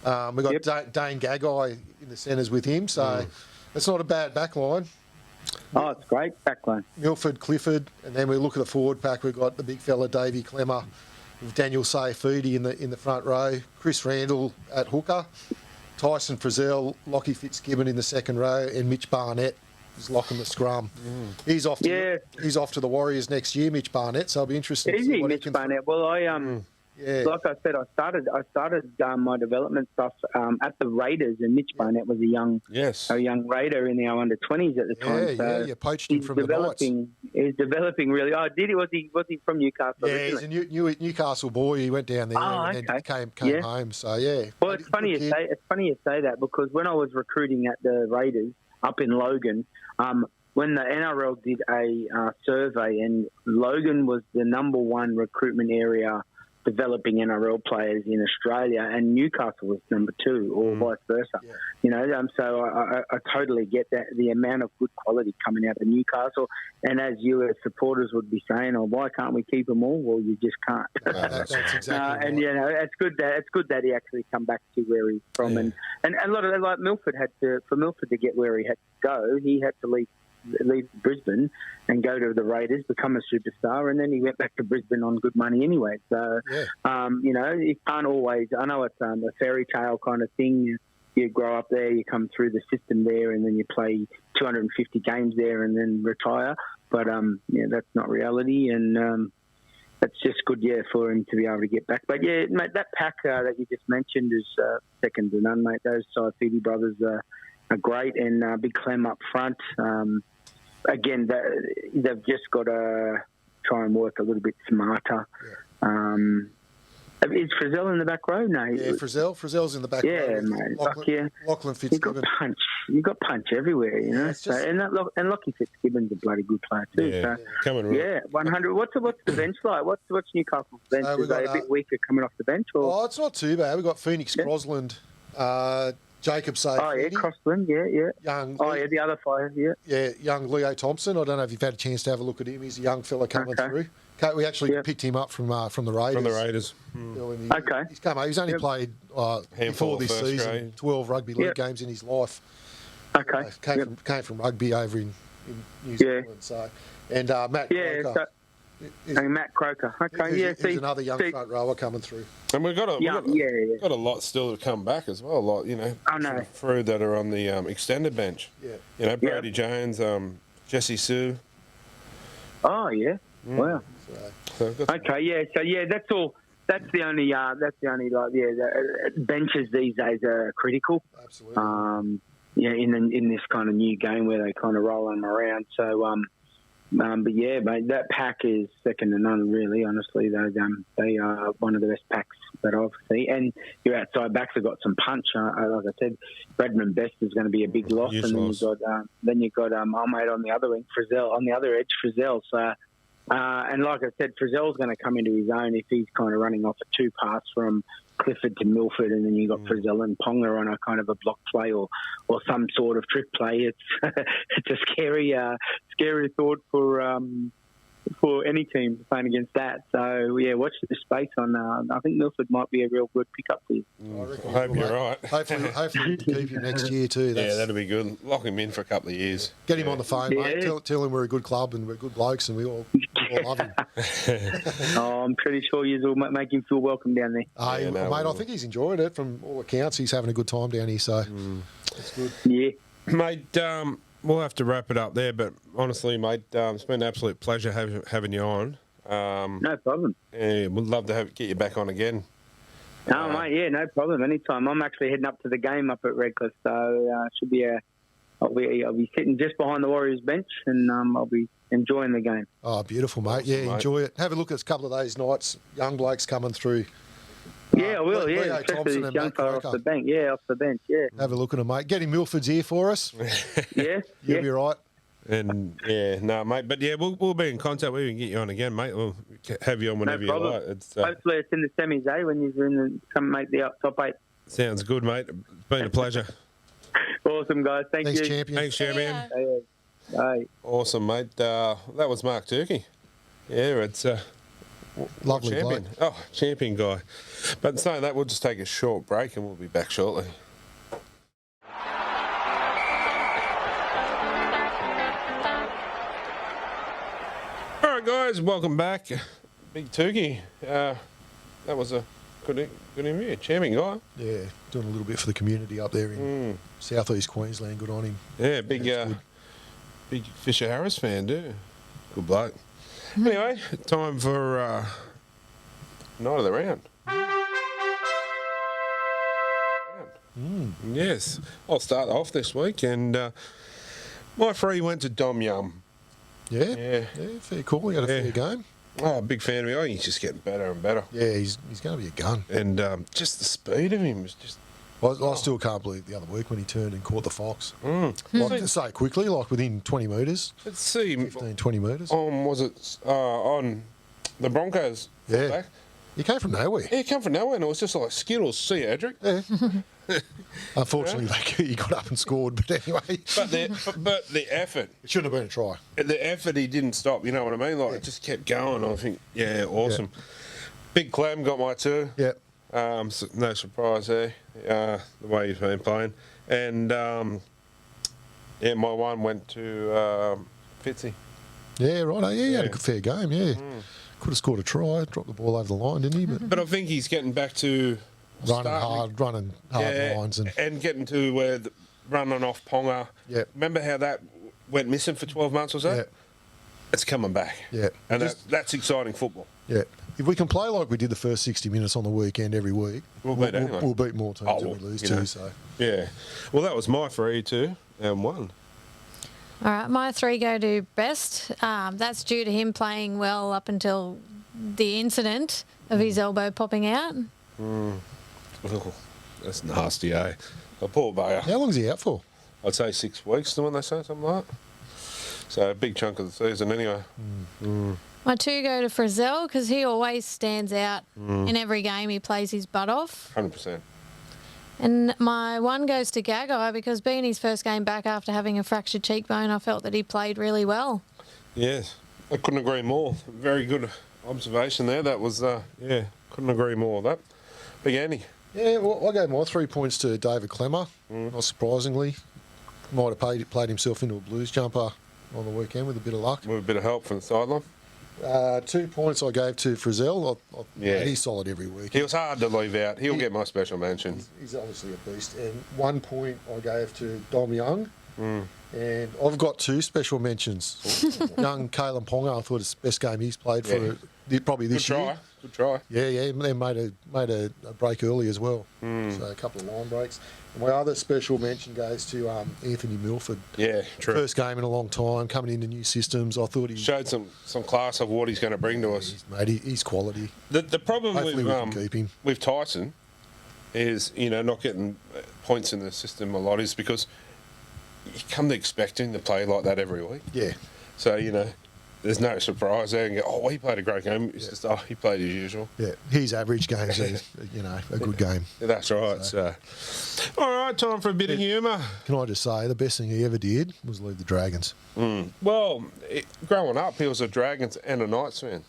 We've got Dane Gagai in the centres with him, so it's not a bad back line. Oh, it's great back line. Milford, Clifford, and then we look at the forward pack. We've got the big fella Davey Clemmer with Daniel Sayafidi in the front row, Chris Randall at hooker, Tyson Frizzell, Lockie Fitzgibbon in the second row, and Mitch Barnett is locking the scrum. He's off to the Warriors next year, Mitch Barnett. So I'll be interested. Is he, Mitch Barnett? Well, like I said, I started my development stuff at the Raiders, and Mitch Barnett was a young Raider in the under-20s at the time. So you poached him from the Knights. He's developing really. Oh, did he? Was he from Newcastle? Yeah, he's a Newcastle boy. He went down there and then came home. So yeah. Well, it's funny you say that, because when I was recruiting at the Raiders up in Logan, when the NRL did a survey, and Logan was the number one recruitment area developing NRL players in Australia, and Newcastle was number two, or vice versa. Yeah. You know, so I totally get that, the amount of good quality coming out of Newcastle. And as you as supporters would be saying, "Oh, why can't we keep them all?" Well, you just can't. That's exactly right. And you know, it's good that he actually come back to where he's from, and a lot of, like, Milford for Milford to get where he had to go, he had to leave Brisbane and go to the Raiders, become a superstar, and then he went back to Brisbane on good money anyway. So, you know, you can't always. I know it's a fairy tale kind of thing. You grow up there, you come through the system there, and then you play 250 games there and then retire. But that's not reality, and that's just good, for him to be able to get back. But yeah, mate, that pack that you just mentioned is second to none, mate. Those Saifidi brothers are great, and Big Clem up front. Again, they've just got to try and work a little bit smarter. Is Frizzell in the back row? No. Yeah, Frizzell's in the back row. Yeah, mate. Lachlan Fitzgibbon. You got punch everywhere, you know. So, and Lockie Fitzgibbon's a bloody good player too. Yeah, coming right. Yeah, 100. What's the bench like? What's Newcastle's bench? Is they a bit weaker coming off the bench? Or? Oh, it's not too bad. We've got Phoenix Crosland, Jacob Saifidi. Oh, yeah, Crossland, yeah. The other five, Yeah, young Leo Thompson. I don't know if you've had a chance to have a look at him. He's a young fella coming through. We actually picked him up from the Raiders. From the Raiders. Okay. He's come over. He's only played before this season grade. 12 rugby league games in his life. Okay. Came from rugby over in New Zealand. So, and Matt Croker. Matt Croker. Okay, he's another young front rower coming through. And we've got a lot still to come back as well. A lot, through that are on the extended bench. Yeah. You know, Brady Jones, Jesse Sue. Oh yeah. Wow. So that's all. That's the only benches these days are critical. Absolutely. In this kind of new game where they kind of roll them around. So, but yeah, mate, that pack is second to none, really. Honestly, they are one of the best packs that I've seen. And your outside backs have got some punch. Like I said, Redmond Best is going to be a big loss, and then you've got Almeida on the other wing, Frizzell on the other edge, Frizzell. So. And like I said, Frizzell's going to come into his own if he's kind of running off a two-pass from Clifford to Milford, and then you've got Frizzell and Ponga on a kind of a block play or some sort of trick play. It's a scary thought for any team playing against that. So, yeah, watch the space on. I think Milford might be a real good pickup for you. I hope you're right. Hopefully we can keep him next year too. That'll be good. Lock him in for a couple of years. Get him on the phone, mate. Tell him we're a good club and we're good blokes and we all love him. I'm pretty sure you will make him feel welcome down there. Mate, I think he's enjoyed it. From all accounts, he's having a good time down here, so it's good. Yeah. Mate, we'll have to wrap it up there, but honestly, mate, it's been an absolute pleasure having you on. No problem. Yeah, we'd love to get you back on again. Oh, mate, yeah, no problem. Anytime. I'm actually heading up to the game up at Redcliffe, so should be I'll be sitting just behind the Warriors bench, and I'll be enjoying the game. Oh, beautiful, mate. Awesome, mate. Enjoy it. Have a look at a couple of those nights. Young blokes coming through. Yeah, I will, yeah. Especially this young fella off the bench. Yeah, off the bench, yeah. Have a look at him, mate. Get him Milford's here for us. Yeah. You'll be right. And, mate. But, yeah, we'll be in contact. We can get you on again, mate. We'll have you on whenever you like. Hopefully it's in the semis, when you're come make the top 8. Sounds good, mate. It's been a pleasure. Awesome, guys. Thanks, you. Champion. Thanks, champion. Bye. Awesome, mate. That was Mark Turkey. Yeah, it's lovely champion. Bloke. Oh, champion guy. But saying that, we'll just take a short break and we'll be back shortly. All right, guys, welcome back. Big Turkey. That was a Good in you. Champion guy. Yeah, doing a little bit for the community up there in southeast Queensland. Good on him. Yeah, big Fisher Harris fan, too. Good bloke. Anyway, time for night of the round. Yes, I'll start off this week, and my three went to Dom Yum. Yeah, fair call. He had a fair game. Oh, big fan of him. I think he's just getting better and better. Yeah, he's going to be a gun. And just the speed of him was just... I still can't believe the other week when he turned and caught the fox. Like to say quickly, like within 20 metres. Let's see. 15, 20 metres. Was it on the Broncos? Yeah. Fullback? He came from nowhere. Yeah, he came from nowhere, and it was just like Skittles. See you, Edric. Yeah. Unfortunately, he got up and scored, but anyway. But the effort. It shouldn't have been a try. The effort, he didn't stop, you know what I mean? Like, it just kept going. I think, awesome. Yeah. Big Clem got my two. Yeah. So no surprise there, the way he's been playing. And, my one went to Fitzy. Yeah, right. Yeah, he had a fair game, yeah. Could have scored a try, dropped the ball over the line, didn't he? But I think he's getting back to... running hard lines. And getting to where running off Ponga. Yeah. Remember how that went missing for 12 months or so? Yeah. It's coming back. Yeah. And that's exciting football. Yeah. If we can play like we did the first 60 minutes on the weekend every week, we'll beat more teams than we lose to. So. Yeah. Well, that was my 3, 2, and 1. All right, my 3 go to Best. That's due to him playing well up until the incident of his elbow popping out. Oh, that's nasty, eh? A poor bugger. How long's he out for? I'd say 6 weeks, the one they say, something like that. So a big chunk of the season anyway. My 2 go to Frizzell because he always stands out in every game. He plays his butt off. 100%. And my 1 goes to Gagai because being his first game back after having a fractured cheekbone, I felt that he played really well. Yes, I couldn't agree more. Very good observation there. That was, couldn't agree more with that. Big Andy. Yeah, well, I gave my 3 points to David Clemmer, not surprisingly. Might have played himself into a Blues jumper on the weekend with a bit of luck. With a bit of help from the sideline. 2 points I gave to Frizzell. He's solid every week. He was hard to leave out. He'll get my special mention. He's obviously a beast. And 1 point I gave to Dom Young. And I've got 2 special mentions. Young Kalen Ponga, I thought it's the best game he's played for probably this year. Good try. Yeah, they made a break early as well. So a couple of line breaks. And my other special mention goes to Anthony Milford. Yeah, true. First game in a long time, coming into new systems. I thought he showed some class of what he's going to bring to us. He's quality. The problem Hopefully we can keep him. With Tyson is, not getting points in the system a lot is because you come to expect him to play like that every week. Yeah. So, there's no surprise there and go, he played a great game. It's just, he played as usual. Yeah, his average games are, a good game. Yeah, that's right. So, all right, time for a bit of humour. Can I just say, the best thing he ever did was leave the Dragons. Well, growing up, he was a Dragons and a Knights fan.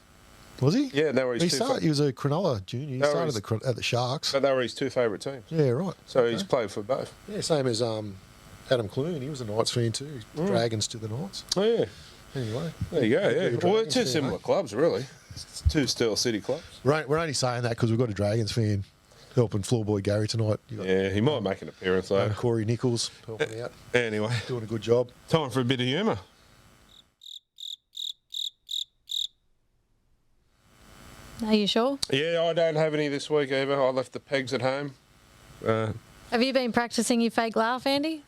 Was he? Yeah, they were his He was a Cronulla junior. He started at the Sharks. But they were his 2 favourite teams. Yeah, right. So he's played for both. Yeah, same as Adam Clune. He was a Knights fan too. Dragons to the Knights. Oh, yeah. Anyway. There you go, yeah. Well, they're 2 similar clubs, really. It's 2 Steel City clubs. We're only saying that because we've got a Dragons fan helping Floorboy Gary tonight. Yeah, he might make an appearance, though. Corey Nichols helping out. Anyway. Doing a good job. Time for a bit of humour. Are you sure? Yeah, I don't have any this week either. I left the pegs at home. Have you been practising your fake laugh, Andy?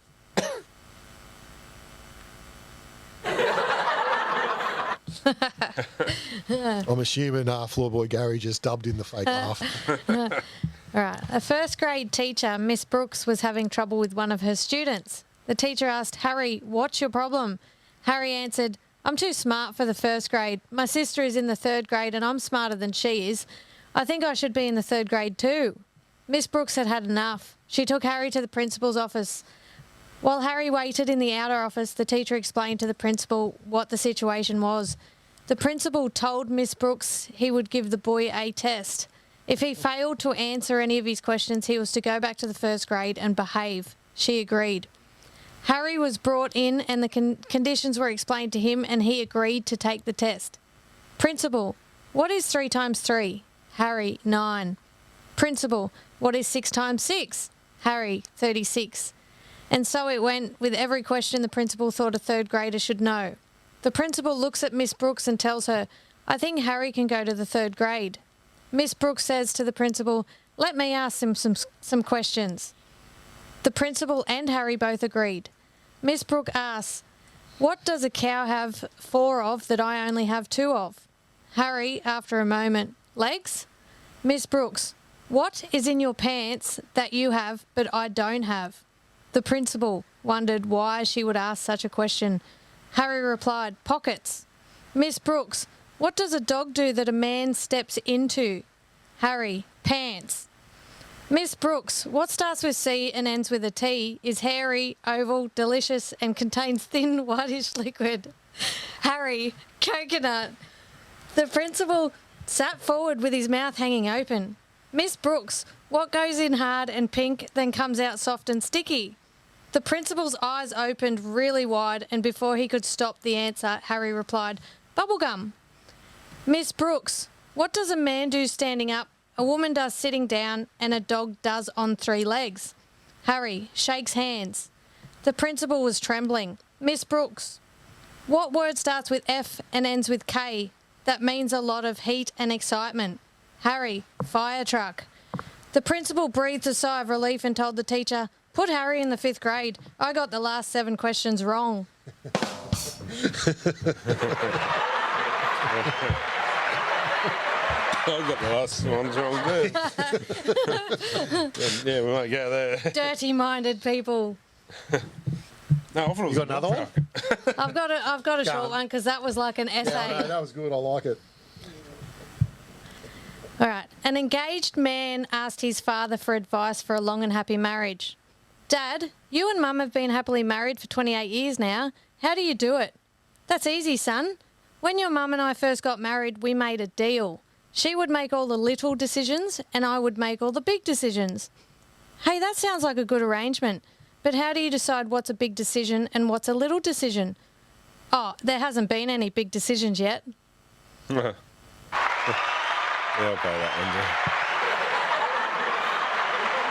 I'm assuming Floorboy Gary just dubbed in the fake laugh. All right. A first grade teacher, Miss Brooks, was having trouble with one of her students. The teacher asked, "Harry, what's your problem?" Harry answered, "I'm too smart for the first grade. My sister is in the 3rd grade and I'm smarter than she is. I think I should be in the 3rd grade too." Miss Brooks had had enough. She took Harry to the principal's office. While Harry waited in the outer office, the teacher explained to the principal what the situation was. The principal told Miss Brooks he would give the boy a test. If he failed to answer any of his questions, he was to go back to the 1st grade and behave. She agreed. Harry was brought in and the conditions were explained to him and he agreed to take the test. Principal, what is 3 times 3? Harry, 9. Principal, what is 6 times 6? Harry, 36. And so it went with every question the principal thought a third grader should know. The principal looks at Miss Brooks and tells her, I think Harry can go to the 3rd grade. Miss Brooks says to the principal, let me ask him some questions. The principal and Harry both agreed. Miss Brooks asks, what does a cow have 4 of that I only have 2 of? Harry, after a moment, legs? Miss Brooks, what is in your pants that you have but I don't have? The principal wondered why she would ask such a question. Harry replied, pockets. Miss Brooks, what does a dog do that a man steps into? Harry, pants. Miss Brooks, what starts with C and ends with a T, is hairy, oval, delicious and contains thin whitish liquid? Harry, coconut. The principal sat forward with his mouth hanging open. Miss Brooks, what goes in hard and pink then comes out soft and sticky? The principal's eyes opened really wide and before he could stop the answer, Harry replied, bubblegum. Miss Brooks, what does a man do standing up, a woman does sitting down and a dog does on 3 legs? Harry shakes hands. The principal was trembling. Miss Brooks, what word starts with F and ends with K? That means a lot of heat and excitement. Harry, fire truck. The principal breathed a sigh of relief and told the teacher, put Harry in the 5th grade. I got the last 7 questions wrong. I got the last ones wrong too. Yeah, we might go there. Dirty-minded people. No, I thought it was You got another one? I've got a Go short on. one because that was like an essay. Yeah, no, that was good. I like it. All right. An engaged man asked his father for advice for a long and happy marriage. Dad, you and Mum have been happily married for 28 years now. How do you do it? That's easy, son. When your mum and I first got married, we made a deal. She would make all the little decisions and I would make all the big decisions. Hey, that sounds like a good arrangement. But how do you decide what's a big decision and what's a little decision? Oh, there hasn't been any big decisions yet. Yeah, I'll pay that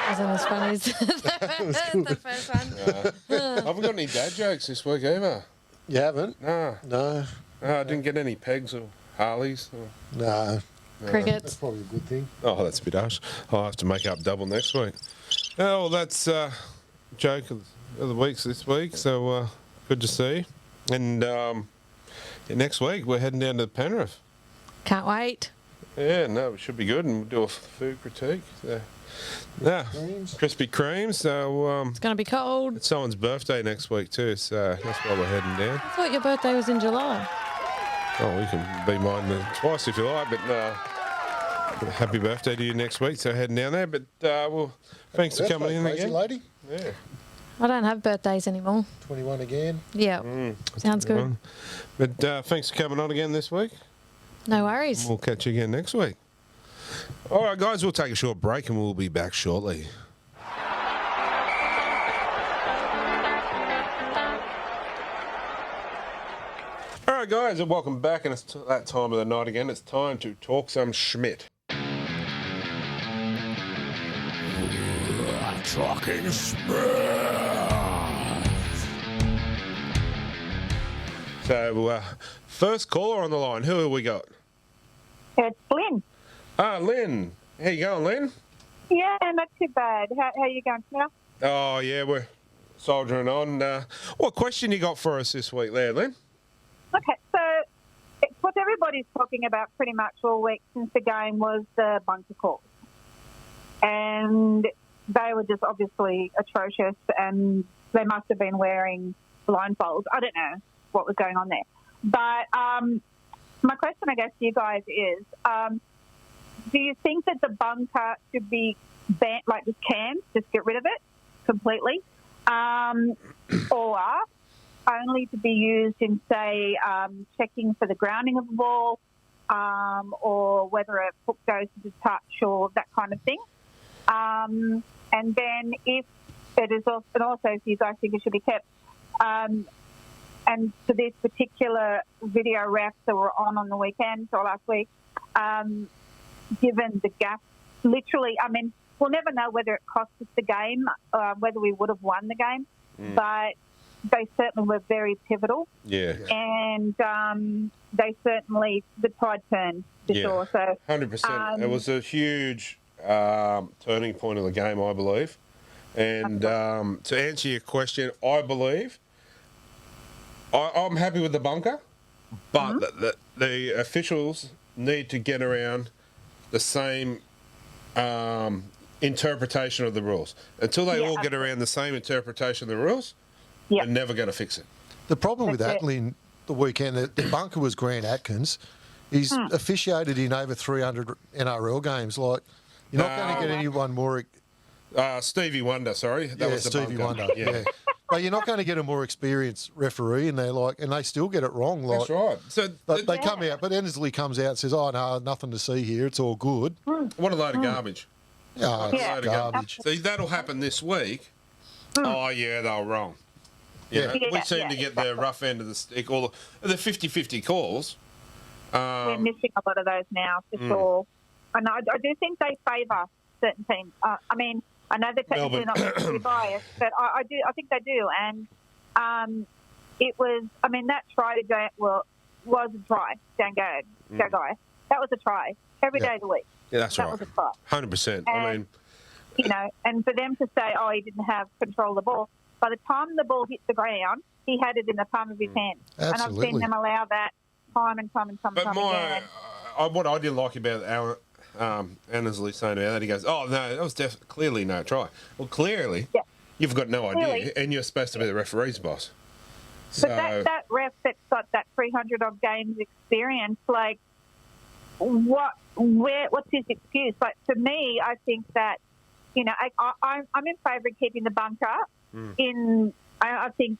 Wasn't as funny as the first one. one. I haven't got any dad jokes this week either. You haven't? No, No. I didn't get any pegs or Harleys. Or... No. That's Crickets. probably a good thing. Oh, that's a bit harsh. I'll have to make up double next week. Oh, well, that's joke of the weeks this week. So good to see. And next week we're heading down to Penrith. Can't wait. Yeah, no, it should be good, and we'll do a food critique. So, yeah, Creams. Krispy Kreme. So It's going to be cold. it's someone's birthday next week too, so that's why we're heading down. I thought your birthday was in July. Oh, we can be mine twice if you like, but happy birthday to you next week. So heading down there, but well, thanks for coming in Crazy again. lady. Yeah. I don't have birthdays anymore. 21 again. Yeah. Sounds good. But thanks for coming on again this week. No worries. We'll catch you again next week. All right, guys, we'll take a short break and we'll be back shortly. All right, guys, and welcome back. And it's that time of the night again. It's time to talk some Schmidt. Talking Smith. So, first caller on the line. Who have we got? It's Lynn. Lynn. How you going, Lynn? Yeah, not too bad. How are you going, Smith? Oh, yeah, we're soldiering on. What question you got for us this week there, Lynn? Okay, so it's what everybody's talking about pretty much all week since the game was the bunker calls. And they were just obviously atrocious, and they must have been wearing blindfolds. I don't know what was going on there. But my question, I guess, to you guys is, do you think that the bunker should be banned, like just canned, just get rid of it completely, or only to be used in, say, checking for the grounding of the ball, or whether a foot goes to the touch or that kind of thing? And then if it is also, and also if you guys think it should be kept, and for this particular video refs that were on the weekend or last week, given the gap literally, I mean, we'll never know whether it cost us the game, whether we would have won the game, but they certainly were very pivotal. Yeah. And they certainly, the tide turned for sure. So 100%. It was a huge turning point of the game, I believe. And to answer your question, I believe I'm happy with the bunker, but the officials need to get around the same interpretation of the rules. Until they all get around the same interpretation of the rules, they're never going to fix it. The problem with that, Lynn, the weekend, the bunker was Grant Atkins. He's officiated in over 300 NRL games. Like, you're not going to get anyone more... Stevie Wonder, sorry. That was the Stevie bunker. Wonder, yeah. But you're not going to get a more experienced referee, and they still get it wrong. Like, That's right. So they come out, but Endersley comes out and says, "Oh no, nothing to see here. It's all good." What a load of garbage. Oh, it's garbage. So that'll happen this week. Oh, yeah, they were wrong. You know, we seem to get the rough end of the stick, or the 50-50 calls. We're missing a lot of those now, for sure. And I do think they favour certain teams. I mean, I know they're technically not really biased, but I think they do. And it was, I mean, that try to was a try. Go guy. That was a try every day of the week. Yeah, that's right. That was a try. 100%. I mean, you know, and for them to say, oh, he didn't have control of the ball. By the time the ball hit the ground, he had it in the palm of his hand. Absolutely. And I've seen them allow that time and time again. What I did like about Annesley saying about that, he goes, oh, no, that was clearly no try. Well, clearly, you've got no idea, and you're supposed to be the referee's boss. But that ref that's got that 300-odd games experience, like, what's his excuse? Like, for me, I think that, you know, I'm in favour of keeping the bunker I think,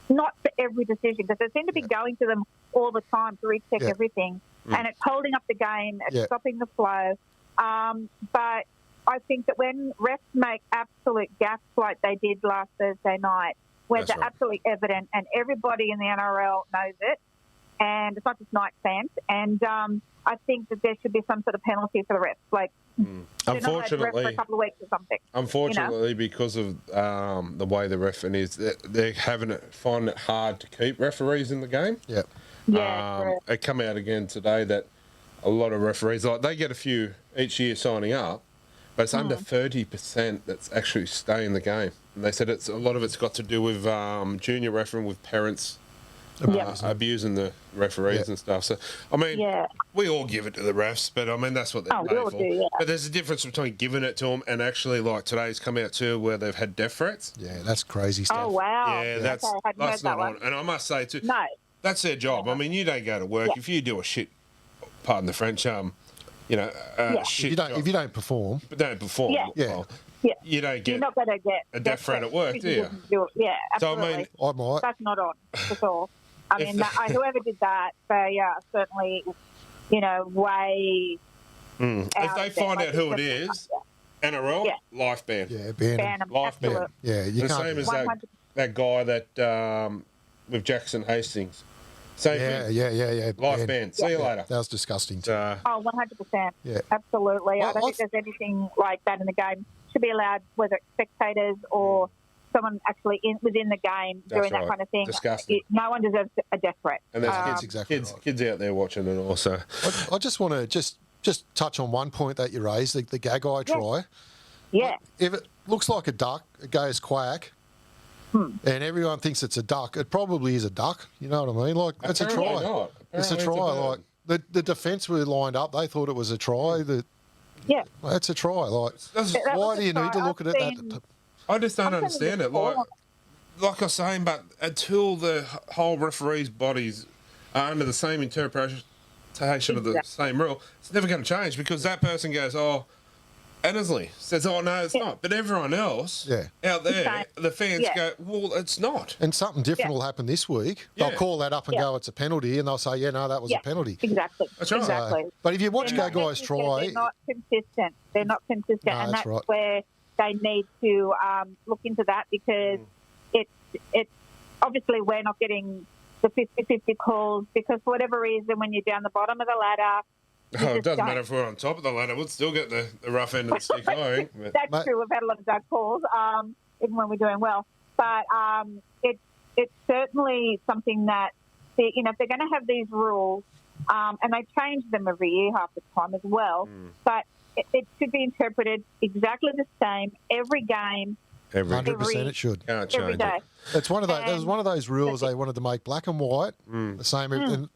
not for every decision, because they seem to be going to them all the time to recheck everything. And it's holding up the game, it's stopping the flow. But I think that when refs make absolute gaffes like they did last Thursday night, where they're absolutely evident and everybody in the NRL knows it, and it's not just Knights fans, and I think that there should be some sort of penalty for the refs. Like, unfortunately, for a couple of weeks or something. Unfortunately, because of the way the refereeing is, they're finding it hard to keep referees in the game. Yep. It come out again today that a lot of referees, like, they get a few each year signing up, but it's under 30% that's actually stay in the game. And they said a lot of it's got to do with junior refereeing, with parents abusing the referees and stuff. So, I mean, we all give it to the refs, but I mean, that's what they're paid for. But there's a difference between giving it to them and actually, like, today's come out too, where they've had death threats. Yeah, that's crazy stuff. Oh, wow. Yeah, that's not on. And I must say too, that's their job. I mean, you don't go to work if you do a shit, pardon the French, shit. If you don't perform, you don't get. You're not going to get a death threat at work, do you? Yeah, absolutely. So I mean, I might. That's not on for sure. I mean, whoever did that, they certainly, you know, way. If they find out who it is, NRL, life ban. Yeah, ban them. Life ban. Yeah, you the can't. Same as that guy that with Jackson Hastings. Same thing. Yeah. Life ban. See you later. That was disgusting too. 100%. Yeah. Absolutely. I don't think there's anything like that in the game. Should be allowed, whether it's spectators or someone actually within the game doing that kind of thing. Disgusting. No one deserves a death threat. And there's kids out there watching it also. I just want to just touch on one point that you raised, the Gagai try. Yeah. If it looks like a duck, it goes quack, and everyone thinks it's a duck, it probably is a duck. You know what I mean? Like, it's a try. It's a try. Like, the defence were lined up. They thought it was a try. It's a try. Like, why do you need to look at it? I just don't understand it. Like I was saying, but until the whole referee's bodies are under the same interpretation of the same rule, it's never going to change, because that person goes, oh, Annesley says, oh, no, it's not. But everyone else out there, the fans go, well, it's not. And something different will happen this week. They'll call that up and go, it's a penalty, and they'll say, yeah, no, that was a penalty. Exactly. That's right. Exactly. But if you watch Gagai's try... They're not consistent. No, and that's where they need to look into that, because it's obviously we're not getting the 50-50 calls, because for whatever reason, when you're down the bottom of the ladder, Oh, it just doesn't don't. matter if we're on top of the ladder. We'll still get the rough end of the stick, I think. But That's true. We've had a lot of dud calls, even when we're doing well. But it's certainly something that, if they're going to have these rules, and they change them every year half the time as well, but it should be interpreted exactly the same every game. 100% it should. Can't Every change day. it. It's one of those. There was one of those rules they wanted to make black and white, the same. And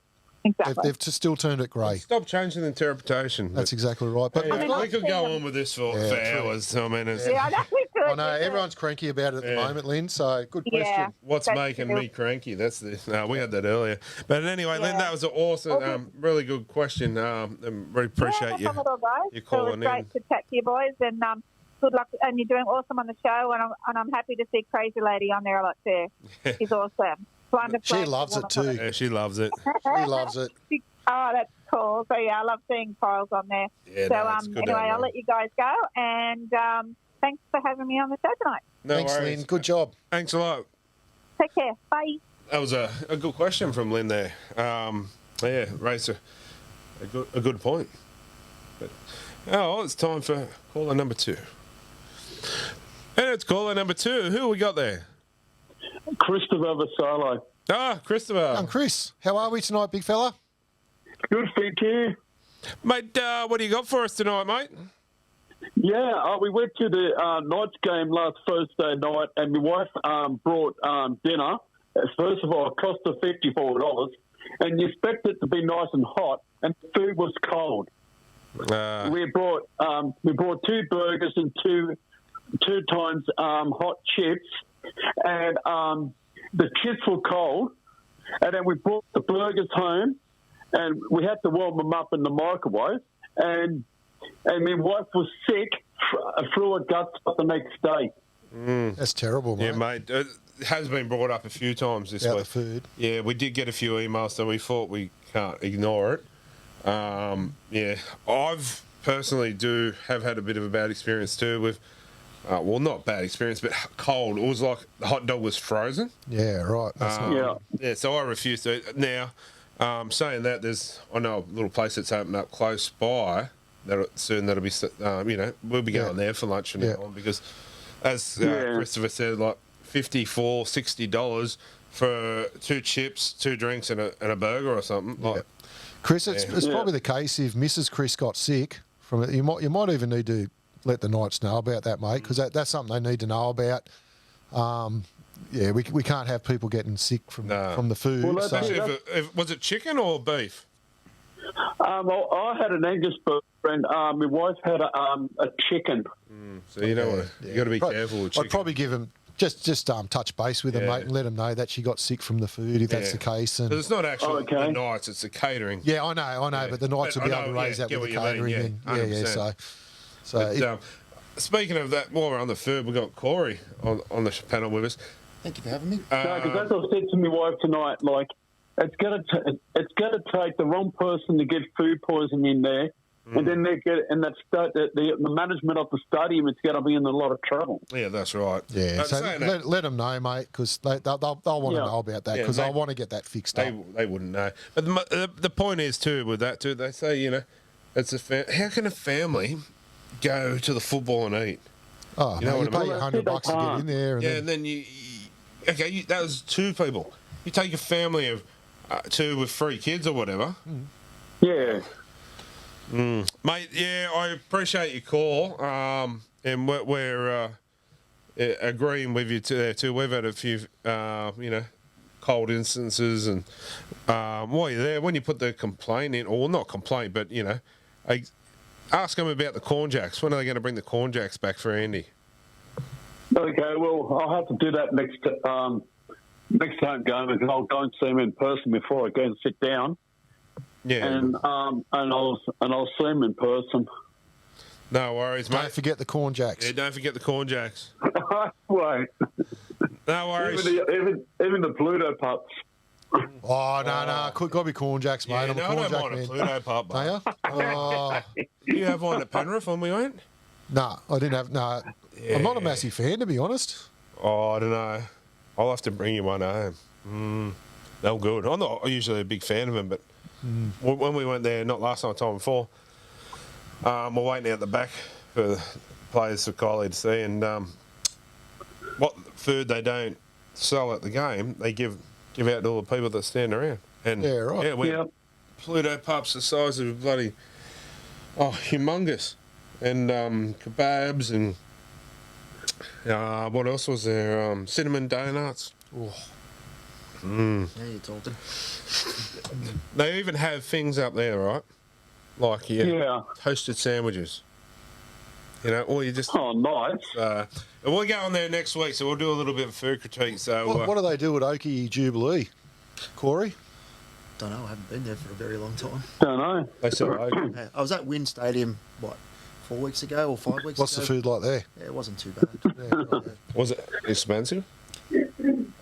Exactly. they've still turned it grey. Stop changing the interpretation. That's exactly right. But Yeah, we could go on with this for hours. I mean, it's, Yeah, I know we could. I know everyone's cranky about it at the moment, Lynn. So good question. Yeah. what's That's making true. me cranky? That's the. No, we had that earlier. But anyway, Lynn, that was an awesome, really good question. Really appreciate you. Yeah, no problem at all, guys. you calling it was great in. to chat to you boys, and good luck. And you're doing awesome on the show, and I'm happy to see Crazy Lady on there a lot too. She's awesome. Wonderful. She loves it too. Yeah, she loves it. She loves it. Oh, that's cool. So yeah, I love seeing Piles on there. Yeah, so no, it's good to anyway, have I'll her. let you guys go, and thanks for having me on the show tonight. No Thanks, worries. Lynn. Good job. Thanks a lot. Take care. Bye. That was a good question from Lynn there. Yeah, raised a good point. But, well, it's time for caller number 2. And it's caller number 2. Who we got there? Christopher Vassallo. Christopher. And Chris, how are we tonight, big fella? Good, thank you. Mate, what do you got for us tonight, mate? Yeah, we went to the Knights game last Thursday night, and my wife brought dinner. First of all, it cost her $54, and you expect it to be nice and hot, and the food was cold. We brought 2 burgers and two times hot chips, and the chips were cold, and then we brought the burgers home, and we had to warm them up in the microwave, and my wife was sick, threw her guts up the next day. That's terrible, mate. Yeah, mate. It has been brought up a few times this About week. the food. Yeah, we did get a few emails, so we thought we can't ignore it. Yeah, I've personally have had a bit of a bad experience too with, well, not bad experience, but cold. It was like the hot dog was frozen. Yeah, right. That's not Yeah, so I refused to. Now, saying that, I know a little place that's opened up close by that'll be, we'll be going there for lunch from now on because, as Christopher said, like $54, $60 for 2 chips, 2 drinks, and a burger or something. Like, Chris, it's probably the case if Mrs. Chris got sick from it. You might even need to let the Knights know about that, mate, because that's something they need to know about. We can't have people getting sick from the food. Well, so. if was it chicken or beef? I had an Angus burger, and my wife had a chicken. So you know you got to be careful with chicken. I'd probably give them just touch base with them, mate, and let them know that she got sick from the food if that's the case. And 'cause it's not actually the Knights; it's the catering. yeah, I know, but the Knights will be able to raise that with the catering. But, speaking of that, while we're on the food, we've got Corey on the panel with us. Thank you for having me. No, because as I said to my wife tonight, like it's gonna take the wrong person to get food poisoning in there, and then they get the management of the stadium is going to be in a lot of trouble. Yeah, that's right. Yeah, so let them know, mate, because they'll want to know about that because I want to get that fixed up. They wouldn't know. But the point is too with that too. They say it's how can a family go to the football and eat? Oh, you know you what I pay mean? $100 to get in there. And then you that was 2 people. You take a family of 2 with 3 kids or whatever. Yeah. Mate, I appreciate your call, and we're agreeing with you there too. We've had a few, cold instances, and while you're there, when you put the complaint in, or not complaint, but ask them about the corn jacks. When are they going to bring the corn jacks back for Andy? Okay, well, I'll have to do that next home game, and I'll go and see him in person before I go and sit down. Yeah, and I'll see him in person. No worries, mate. Don't forget the corn jacks. Yeah, don't forget the corn jacks. Wait. No worries. Even the Pluto pups. Oh, no. Got to be corn jacks, mate. Yeah, I'm a I corn don't jack mind man. a Pluto pup, Are mate. you? Oh, You have one at Penrith when we went? no, I didn't have. No, I'm not a massive fan, to be honest. Oh, I don't know. I'll have to bring you one home. They're good. I'm not usually a big fan of them, but When we went there, not last time, time before, we're waiting out the back for the players for Kylie to see, and what food they don't sell at the game, they give out to all the people that stand around. And Yeah, right. Yeah, we had Pluto pups the size of a bloody, humongous, and kebabs and what else was there? Cinnamon donuts. Oh. Yeah, you're talking. They even have things up there, right? Like toasted sandwiches. Or you just. Oh, nice. We'll go on there next week, so we'll do a little bit of food critique. So What do they do at Oakey Jubilee, Corey? Don't know. I haven't been there for a very long time. Don't know. they sell Oakey. Yeah, I was at Wynn Stadium, 4 weeks ago or 5 weeks ago? What's the food like there? Yeah, it wasn't too bad. Yeah. Was it expensive?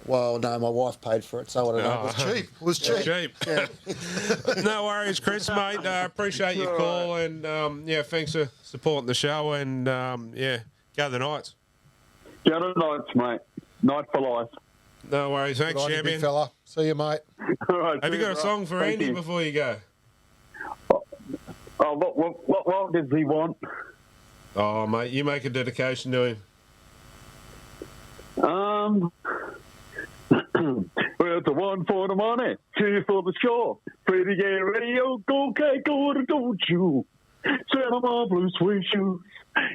Well, no, my wife paid for it, so I don't know. Oh. It was cheap. Cheap. Yeah. No worries, Chris, mate. Appreciate your call, and thanks for supporting the show. And go the Knights. Go to Knights, mate. Night for life. No worries, thanks, Good on you, big champion. fella. See you, mate. All right, Have you got a song for Thank Andy you. before you go? Oh, what does he want? Oh, mate, you make a dedication to him. Well, it's a 1 for the money, 2 for the score. Pretty gay radio, go, don't you? Set on my blue suede shoes.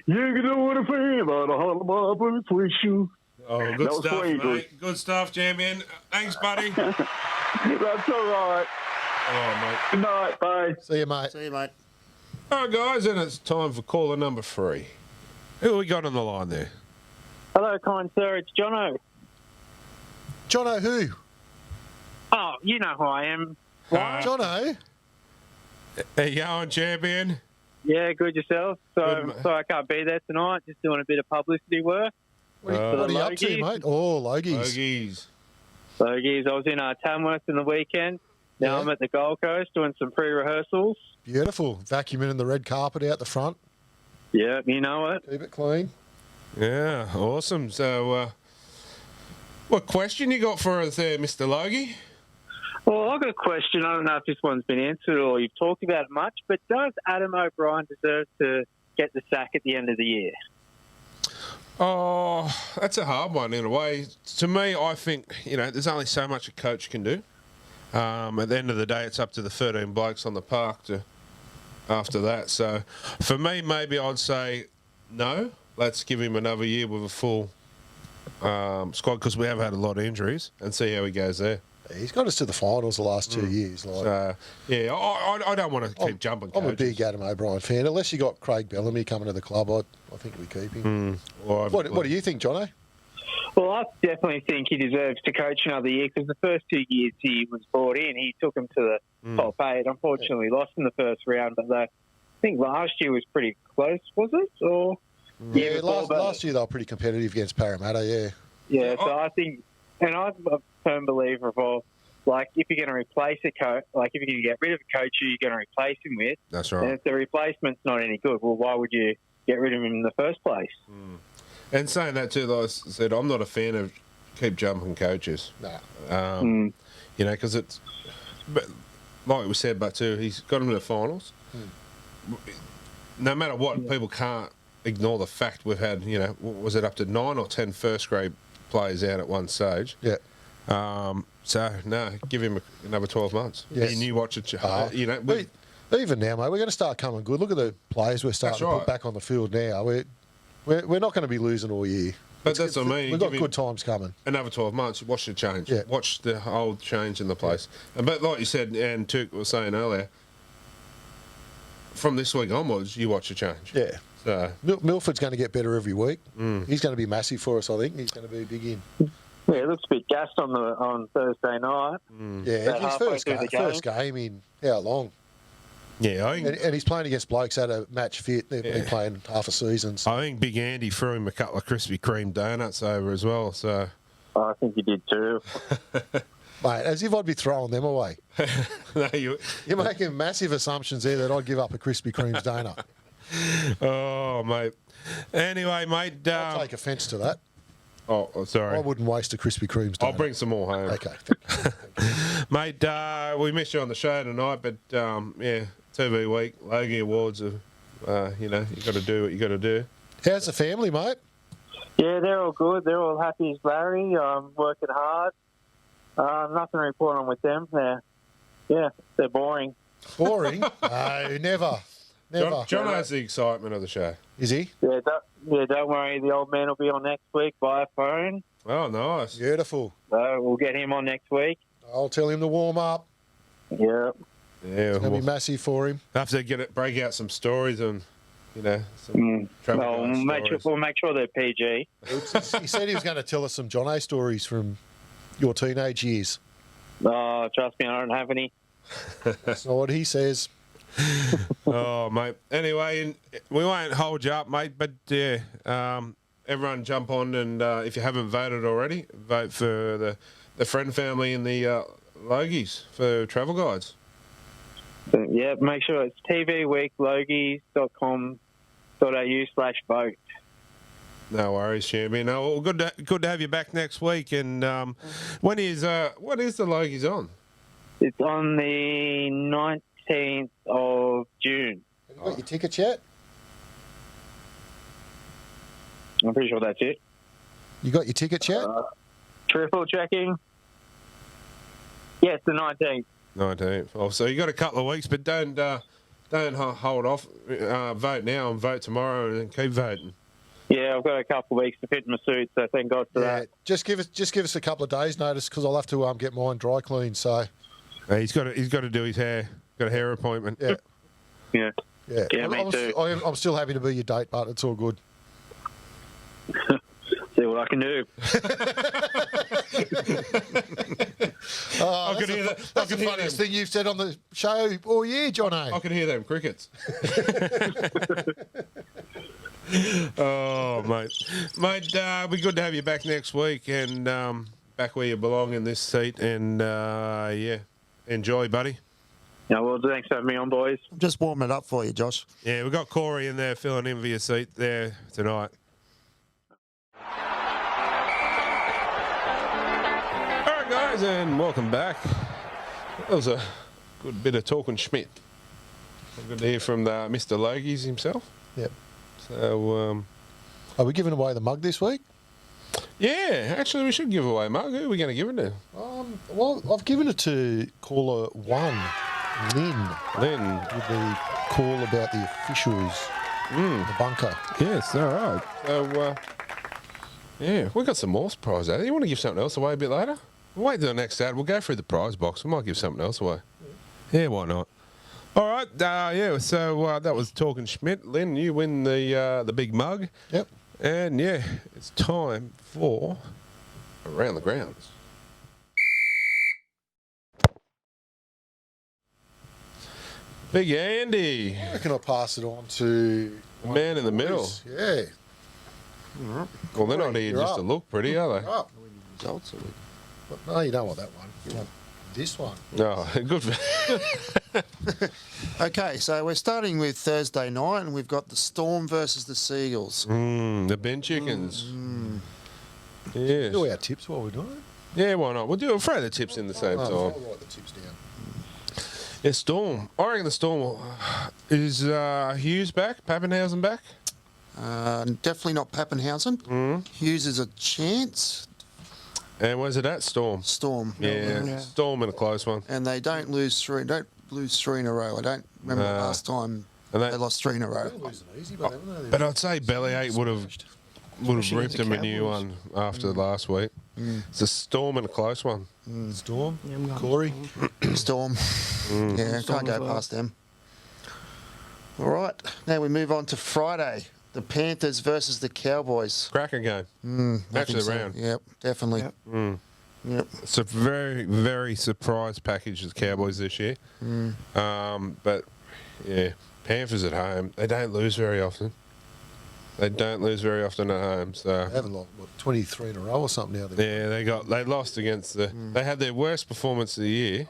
You can do what I feel about a hundred my blue suede shoes. Oh, good That was stuff, sweet, mate. Good stuff, champion. Thanks, buddy. That's all right. Oh, mate. Good night, bye. See you, mate. See you, mate. All right, guys, and it's time for caller number 3. Who we got on the line there? Hello, kind sir. It's Jono. Jono who? Oh, you know who I am. Jono? How you going, champion? Yeah, good yourself. Good, mate. So I can't be there tonight. Just doing a bit of publicity work. What are you up to, Logies. mate? Oh, Logies. Logies. Logies. I was in Tamworth in the weekend. Now Yeah. I'm at the Gold Coast doing some pre-rehearsals. Beautiful. Vacuuming the red carpet out the front. Yeah, you know it. Keep it clean. Yeah, awesome. So, what question you got for us there, Mr. Logie? Well, I've got a question. I don't know if this one's been answered or you've talked about it much, but does Adam O'Brien deserve to get the sack at the end of the year? Oh, that's a hard one in a way. To me, I think, there's only so much a coach can do. At the end of the day, it's up to the 13 blokes on the park after that. So, for me, maybe I'd say no. Let's give him another year with a full squad because we have had a lot of injuries and see how he goes there. He's got us to the finals the last 2 years. I don't want to keep jumping I'm a coaches. big Adam O'Brien fan. Unless you got Craig Bellamy coming to the club, I think we keep him. What do you think, Jono? Well, I definitely think he deserves to coach another year because the first 2 years he was brought in, he took him to the top 8. Unfortunately, lost in the first round, but I think last year was pretty close, was it? Or Yeah, last year they were pretty competitive against Parramatta, yeah. Yeah, so I think, and I'm a firm believer of, if you're going to replace a coach, if you're going to get rid of a coach who you're going to replace him with, That's and right. if the replacement's not any good, well, why would you get rid of him in the first place? And saying that too, like I said, I'm not a fan of keep jumping coaches. No. Because it's, but like we said, but too, he's got him to the finals. No matter what, people can't ignore the fact we've had, was it up to 9 or 10 first grade players out at one stage? Yeah. So no, give him another 12 months. Yes. And you watch it. Even now, mate, we're going to start coming good. Look at the players we're starting to right. put back on the field now. We're not going to be losing all year. But that's what I mean. We've got Give good times coming. Another 12 months, watch the change. Yeah. Watch the whole change in the place. But like you said, and Tuke was saying earlier, from this week onwards, you watch the change. Yeah. So Milford's going to get better every week. He's going to be massive for us, I think. He's going to be big in. Yeah, it looks a bit gassed on Thursday night. Yeah, About his halfway first through the game. game in how long? yeah, I think, And he's playing against blokes at a match fit. They've been playing half a season. So. I think Big Andy threw him a couple of Krispy Kreme donuts over as well. So I think he did too. Mate, as if I'd be throwing them away. no, You're making massive assumptions there that I'd give up a Krispy Kreme's donut. oh mate. Anyway, mate. I'll take offence to that. Oh, sorry. I wouldn't waste a Krispy Kreme's donut. I'll bring some more home. Okay. Mate, we missed you on the show tonight, but yeah, TV week, Logie Awards are, you know, you got to do what you got to do. How's the family, mate? Yeah, they're all good. They're all happy as Larry. Working hard. Nothing to report on with them. They're boring. Boring? No, never. John has the excitement of the show. Is he? Yeah, don't worry. The old man will be on next week by phone. Oh, nice. Beautiful. So we'll get him on next week. I'll tell him to warm up. Yeah. Yeah, It's going to be massive for him. have to break out some stories and, you know, some travel No, we'll make sure they're PG. He said he was going to tell us some Jono stories from your teenage years. Oh, trust me, I don't have any. That's not what he says. Oh, mate. Anyway, we won't hold you up, mate, but yeah, everyone jump on and if you haven't voted already, vote for the friend family and the Logies for travel guides. So, yeah, make sure it's tvweeklogies.com.au/vote. No worries, champion. No, well, good to have you back next week. And what is the Logies on? It's on the 19th of June. Have you got your tickets yet? I'm pretty sure that's it. You got your tickets yet? Triple checking. Yes, the 19th. 19th. Oh, so you got a couple of weeks, but don't hold off. Vote now and vote tomorrow, and then keep voting. Yeah, I've got a couple of weeks to fit my suit, so thank God for that. Just give us a couple of days' notice because I'll have to get mine dry cleaned. So He's got to do his hair. Got a hair appointment. yeah, Yeah. yeah. Me too. I'm still happy to be your date, but it's all good. See what I can do. Oh, I could hear that. That's the funniest thing you've said on the show all year, Jono. I can hear them crickets. Oh, mate, be good to have you back next week and back where you belong in this seat. And yeah, enjoy, buddy. Yeah, well, thanks for having me on, boys. I'm just warming it up for you, Josh. Yeah, we've got Corey in there filling in for your seat there tonight. All right, guys, and welcome back. That was a good bit of talking Schmidt. Good to hear from Mr. Logies himself. Yep. So, Are we giving away the mug this week? yeah, actually, we should give away a mug. Who are we going to give it to? Well, I've given it to caller 1, Lynn, Lynn. with the call about the officials in the bunker. Yes, all right. So, yeah, we've got some more surprise out there. You want to give something else away a bit later? We'll wait till the next ad. We'll go through the prize box. We might give something else away. Yeah, why not? All right, yeah, so that was Talking Schmidt. Lynn, you win the big mug. Yep. And, yeah, it's time for Around the Grounds. Big Andy. I reckon I'll pass it on to The man in the middle. Yeah. Well, they're not here You're just up. to look pretty, are they? Up. Results of it. But no, you don't want that one. You want this one. No, good. Okay, so we're starting with Thursday night, and we've got the Storm versus the Seagulls. The Ben Chickens. Yes. Do our tips while we're doing it. Yeah, why not? We'll throw the tips in the same time. I'll write the tips down. Yeah, Storm. I reckon the Storm is Hughes back, Pappenhausen back. Definitely not Pappenhausen. Hughes is a chance. And where's it at? Storm. Storm. Yeah, Storm in a close one. And they don't lose three in a row. I don't remember the last time And they lost 3 in a row. They're losing easy, but haven't they? But I'd say Bellyache would have ripped him a new one after last week. It's a Storm in a close one. Storm. Corey. Storm. Yeah, can't go past them. All right, now we move on to Friday. The Panthers versus the Cowboys. Cracker game. Match of the round. Yep, definitely. Yep. It's a very, very surprise package of the Cowboys this year. But, yeah, Panthers at home, they don't lose very often. They don't lose very often at home. So They haven't lost, 23 in a row or something now. yeah, they lost against the. They had their worst performance of the year.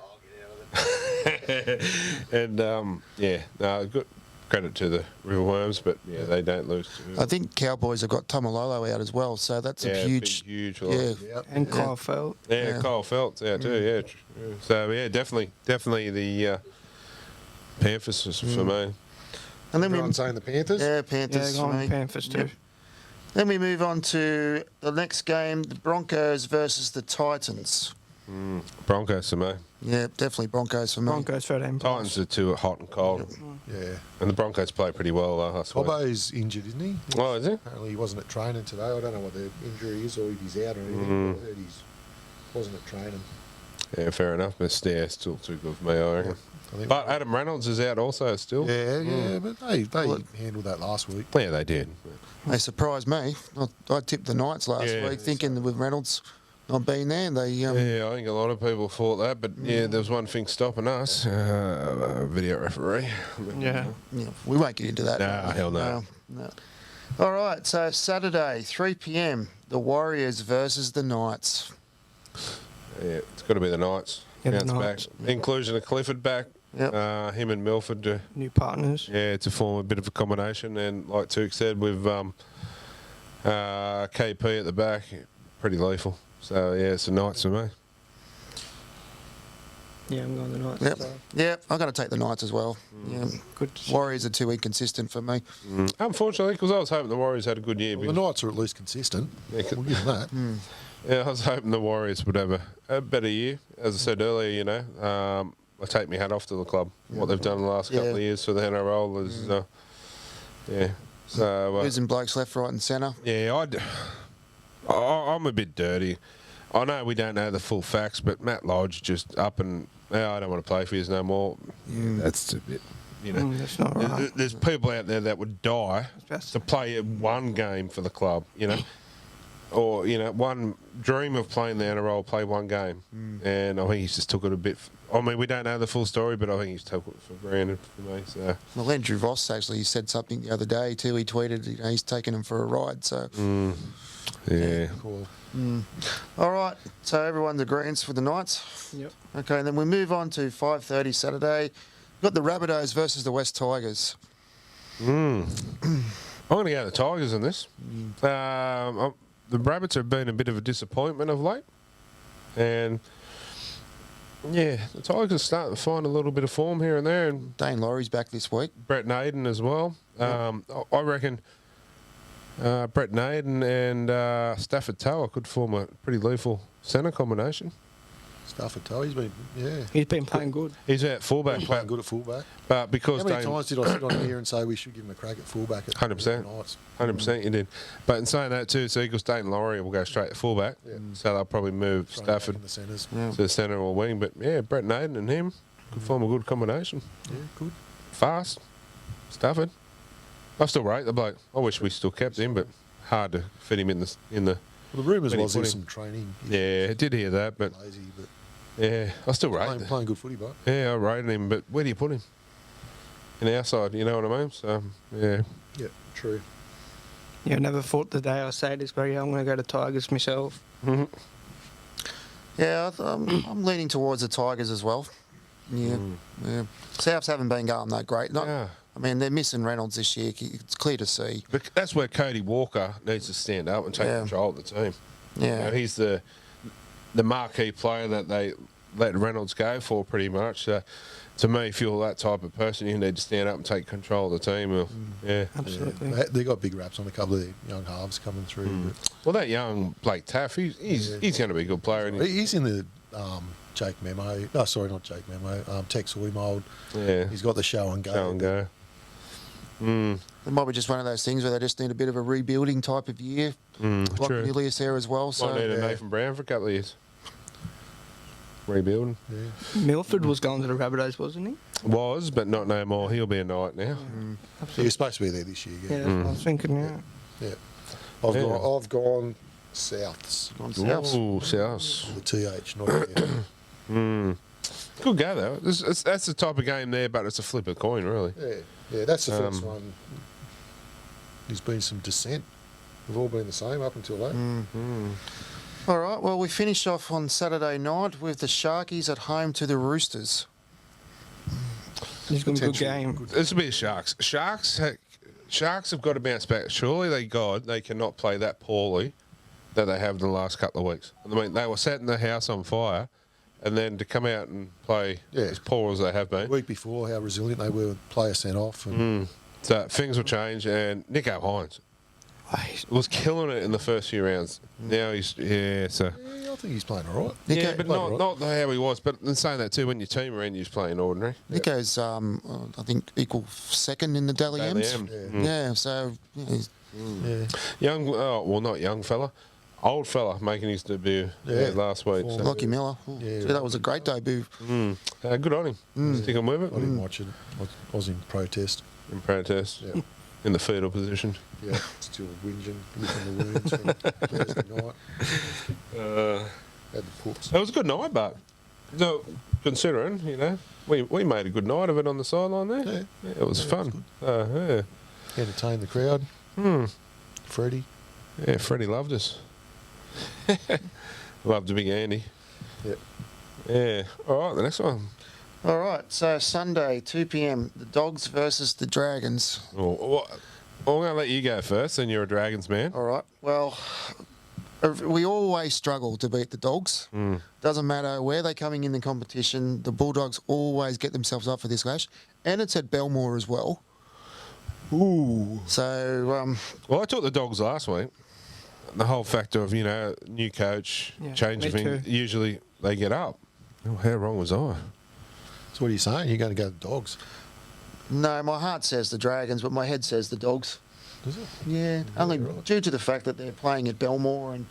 And yeah, no, good. credit to the Riverworms, but yeah, they don't lose. I think Cowboys have got Tomalolo out as well, so that's a huge loss. And Kyle Felt. Yeah, Kyle Felt's out too. Yeah, so yeah, definitely the Panthers for me. And then Everyone saying the Panthers? Yeah, Panthers. Yeah, for going me. Panthers too. Then we move on to the next game, the Broncos versus the Titans. Broncos for me. Yeah, definitely Broncos for me. Broncos 13 Titans are too hot and cold. Yeah. And the Broncos play pretty well last week. Cobbo's injured, isn't he? Oh, is he? Apparently he wasn't at training today. I don't know what the injury is or if he's out or anything. But I heard he wasn't at training. Yeah, fair enough. But still too good for me, I reckon. But Adam Reynolds is out also still. Yeah, but they handled that last week. Yeah, they did. They surprised me. I tipped the Knights last week thinking with Reynolds not being there. They yeah, I think a lot of people thought that, but yeah, there was one thing stopping us: video referee. Yeah, we won't get into that. Nah, hell no. No. All right, so Saturday, 3 p.m. the Warriors versus the Knights. Yeah, it's got to be the Knights. Yeah, the Counts Knights. back. Inclusion of Clifford back. Yep. Him and Milford. New partners. Yeah, to form a bit of a combination, and like Took said, with KP at the back, pretty lethal. So yeah, it's the Knights for me. Yeah, I'm going the Knights. Yep. So. Yeah, I'm going to take the Knights as well. Yeah. Good. Warriors are too inconsistent for me. Unfortunately, because I was hoping the Warriors had a good year. Well, the Knights are at least consistent. Yeah, We'll give them that. Yeah, I was hoping the Warriors would have a better year. As I said earlier, you know, I take my hat off to the club. What they've done in the last couple of years for the NRL is, yeah. So losing blokes left, right, and centre. Yeah, I'm a bit dirty. I know we don't know the full facts, but Matt Lodge just up and I don't want to play for you no more. Yeah, that's a bit. You know, that's not right. There's people out there that would die to play one game for the club. You know. Or, you know, one dream of playing the NRL, play one game. And I think he's just took it a bit. I mean, we don't know the full story, but I think he's took it for granted for me. So. Well, Andrew Voss actually said something the other day too. He tweeted, you know, he's taking him for a ride. So. Yeah. Cool. All right. So everyone's agreeing for the Knights. Yep. Okay. Then we move on to 5:30 Saturday. We've got the Rabbitohs versus the West Tigers. I'm going to go the Tigers in this. The Rabbits have been a bit of a disappointment of late. And, yeah, the Tigers are starting to find a little bit of form here and there. And Dane Laurie's back this week. Brett Naden as well. I reckon Brett Naden and Stafford Tower could form a pretty lethal centre combination. Stafford Toe, he's been playing good. He's at fullback. Playing good at fullback. But because how many times did I sit on here and say we should give him a crack at fullback? 100%. 100% you did. But in saying that too, so Eagles Dane Laurie will go straight to fullback. Yeah. So they'll probably move Stafford to the centre or wing. But yeah, Brett Naden and him could form a good combination. Yeah, good. Fast. Stafford. I still rate the bloke. I wish we still kept him, but hard to fit him in the. Well, the rumours was there's some training. Yeah, I did hear that, but lazy, but yeah, I still rate playing good footy, but yeah, I rated him. But where do you put him? In our side, you know what I mean? So yeah. Yeah, true. Yeah, I never thought the day I say this, but yeah, I'm going to go to Tigers myself. Yeah, I'm leaning towards the Tigers as well. Yeah, yeah. Souths haven't been going that great. I mean, they're missing Reynolds this year. It's clear to see. But that's where Cody Walker needs to stand up and take control of the team. Yeah, you know, he's the marquee player that they let Reynolds go for pretty much. To me, if you're that type of person, you need to stand up and take control of the team. Yeah, absolutely. Yeah. They got big raps on a couple of the young halves coming through. Well, that young Blake Taff, he's going to be a good player. He's in the Jake Memo. No, sorry, not Jake Memo. Tex Hoy mould. Yeah, he's got the show and go. It might be just one of those things where they just need a bit of a rebuilding type of year. Like Julius there as well. So might need a Nathan Brown for a couple of years. Rebuilding. Yeah. Milford was going to the Rabbitohs, wasn't he? Was, but not no more. He'll be a Knight now. He was supposed to be there this year. Yeah, that's what I was thinking. Yeah. I've gone Souths. Ooh, Souths. The TH, not Good go though. That's the type of game there, but it's a flip of coin, really. Yeah. That's the first one. There's been some dissent. We've all been the same up until that. All right. Well, we finish off on Saturday night with the Sharkies at home to the Roosters. It's going to be a good game. This will be the Sharks. Sharks have got to bounce back. Surely they cannot play that poorly that they have in the last couple of weeks. I mean, they were setting the house on fire, and then to come out and play as poor as they have been. The week before, how resilient they were with player sent off. And So things will change, and Nico Hines was killing it in the first few rounds. Now he's, so... Yeah, I think he's playing all right. Yeah, but not how he was. But in saying that too, when your team around you's playing ordinary. Nico's, I think, equal second in the Dally M's. Yeah, so... Young, not young fella. Old fella making his debut last week. So. Lockie Miller. So that was a great debut. Good on him. Stick on with it. I didn't watch it. I was in protest. In protest. Yeah. In the fetal position. Yeah, still whinging, licking the wounds from Thursday night. Had the puts. It was a good night, but considering, we made a good night of it on the sideline there. Yeah, it was fun. Entertained the crowd. Freddie. Yeah, Freddie loved us. Loved the big Andy. Yep. Yeah. All right, the next one. All right, so Sunday, 2 p.m, the Dogs versus the Dragons. Well, I'm going to let you go first, and you're a Dragons man. All right, well, we always struggle to beat the Dogs. Doesn't matter where they're coming in the competition, the Bulldogs always get themselves up for this clash. And it's at Belmore as well. Ooh. So... well, I took the Dogs last week. The whole factor of, new coach, change of things, usually they get up. Oh, how wrong was I? So what are you saying? You're going to go the Dogs? No, my heart says the Dragons, but my head says the Dogs. Does it? Yeah, only due to the fact that they're playing at Belmore and,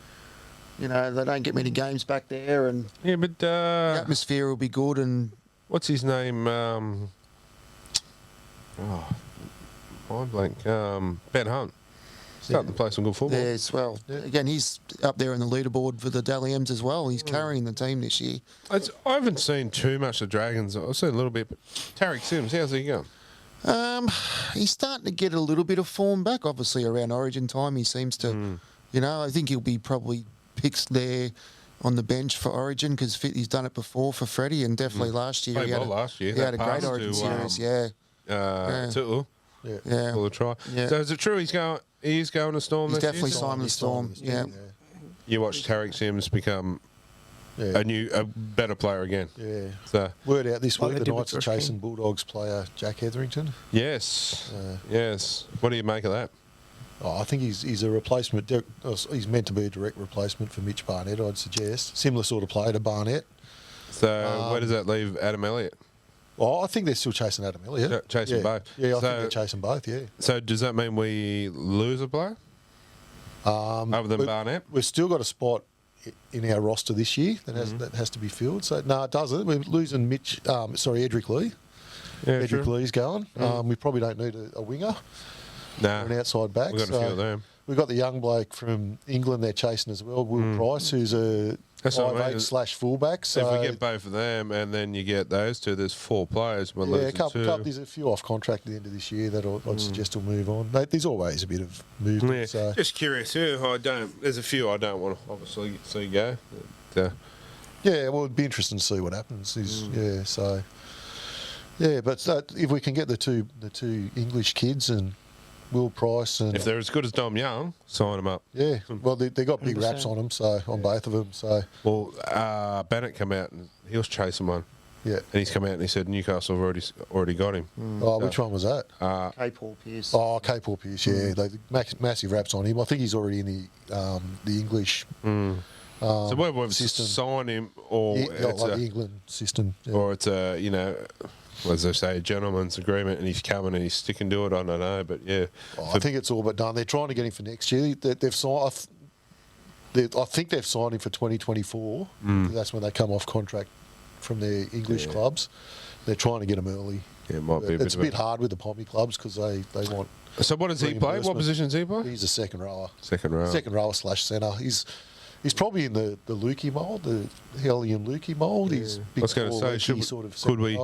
they don't get many games back there and but the atmosphere will be good and... What's his name? Mind blank. Ben Hunt. Starting to play some good football. Yes, well, again, he's up there in the leaderboard for the Dally M's as well. He's carrying the team this year. I haven't seen too much of Dragons. I've seen a little bit. But Tarek Sims, how's he going? He's starting to get a little bit of form back. Obviously, around Origin time, he seems to, I think he'll be probably picked there on the bench for Origin because he's done it before for Freddie and definitely last year. He had a great Origin series, Tootle. Yeah. We'll try. Yeah. So is it true he's going to Storm He's this definitely year? Simon the Storm, yeah. You watched Tarek Sims become a better player again. Yeah. So word out this week, the Knights are chasing Bulldogs player Jack Hetherington. Yes. Yes. What do you make of that? Oh, I think he's a replacement. He's meant to be a direct replacement for Mitch Barnett, I'd suggest. Similar sort of player to Barnett. So where does that leave Adam Elliott? Well, I think they're still chasing Adam Elliott. Chasing both. Yeah, I think they're chasing both, yeah. So does that mean we lose a player? Other than Barnett? We've still got a spot in our roster this year that has to be filled. So, no, it doesn't. We're losing Edric Lee. Yeah, Edric Lee's going. We probably don't need a winger. Or an outside back. We've got a few of them. We've got the young bloke from England they're chasing as well, Will Price, who's a 5'8" fullback. So if we get both of them and then you get those two, there's 4 players. We're losing two. There's a few off contract at the end of this year that I'd suggest will move on. There's always a bit of movement. Yeah. So. Just curious who there's a few I don't want to obviously see go. Yeah, well, it'd be interesting to see what happens. But if we can get the two English kids and Will Price and if they're as good as Dom Young, sign them up. Yeah, well, they got big 100%. Raps on them, on both of them. So Bennett come out and he was chasing one. Yeah, and he's come out and he said Newcastle have already got him. Which one was that? K. Paul Pierce. K. Paul Pierce. Yeah, massive raps on him. I think he's already in the English. So whether we've signed him or it's like the England system, or it's as they say, a gentleman's agreement, and he's coming and he's sticking to it. I don't know, but yeah. I think it's all but done. They're trying to get him for next year. They've signed. I think they've signed him for 2024. That's when they come off contract from their English clubs. They're trying to get him early. Yeah, it might be. It's a bit hard with the Pommy clubs because they want. So what does he play? What position does he play? He's a second rower. Second rower / centre. He's probably in the Lukey mould, the Hellion Lukey mould. He's big. I was going to say, could we?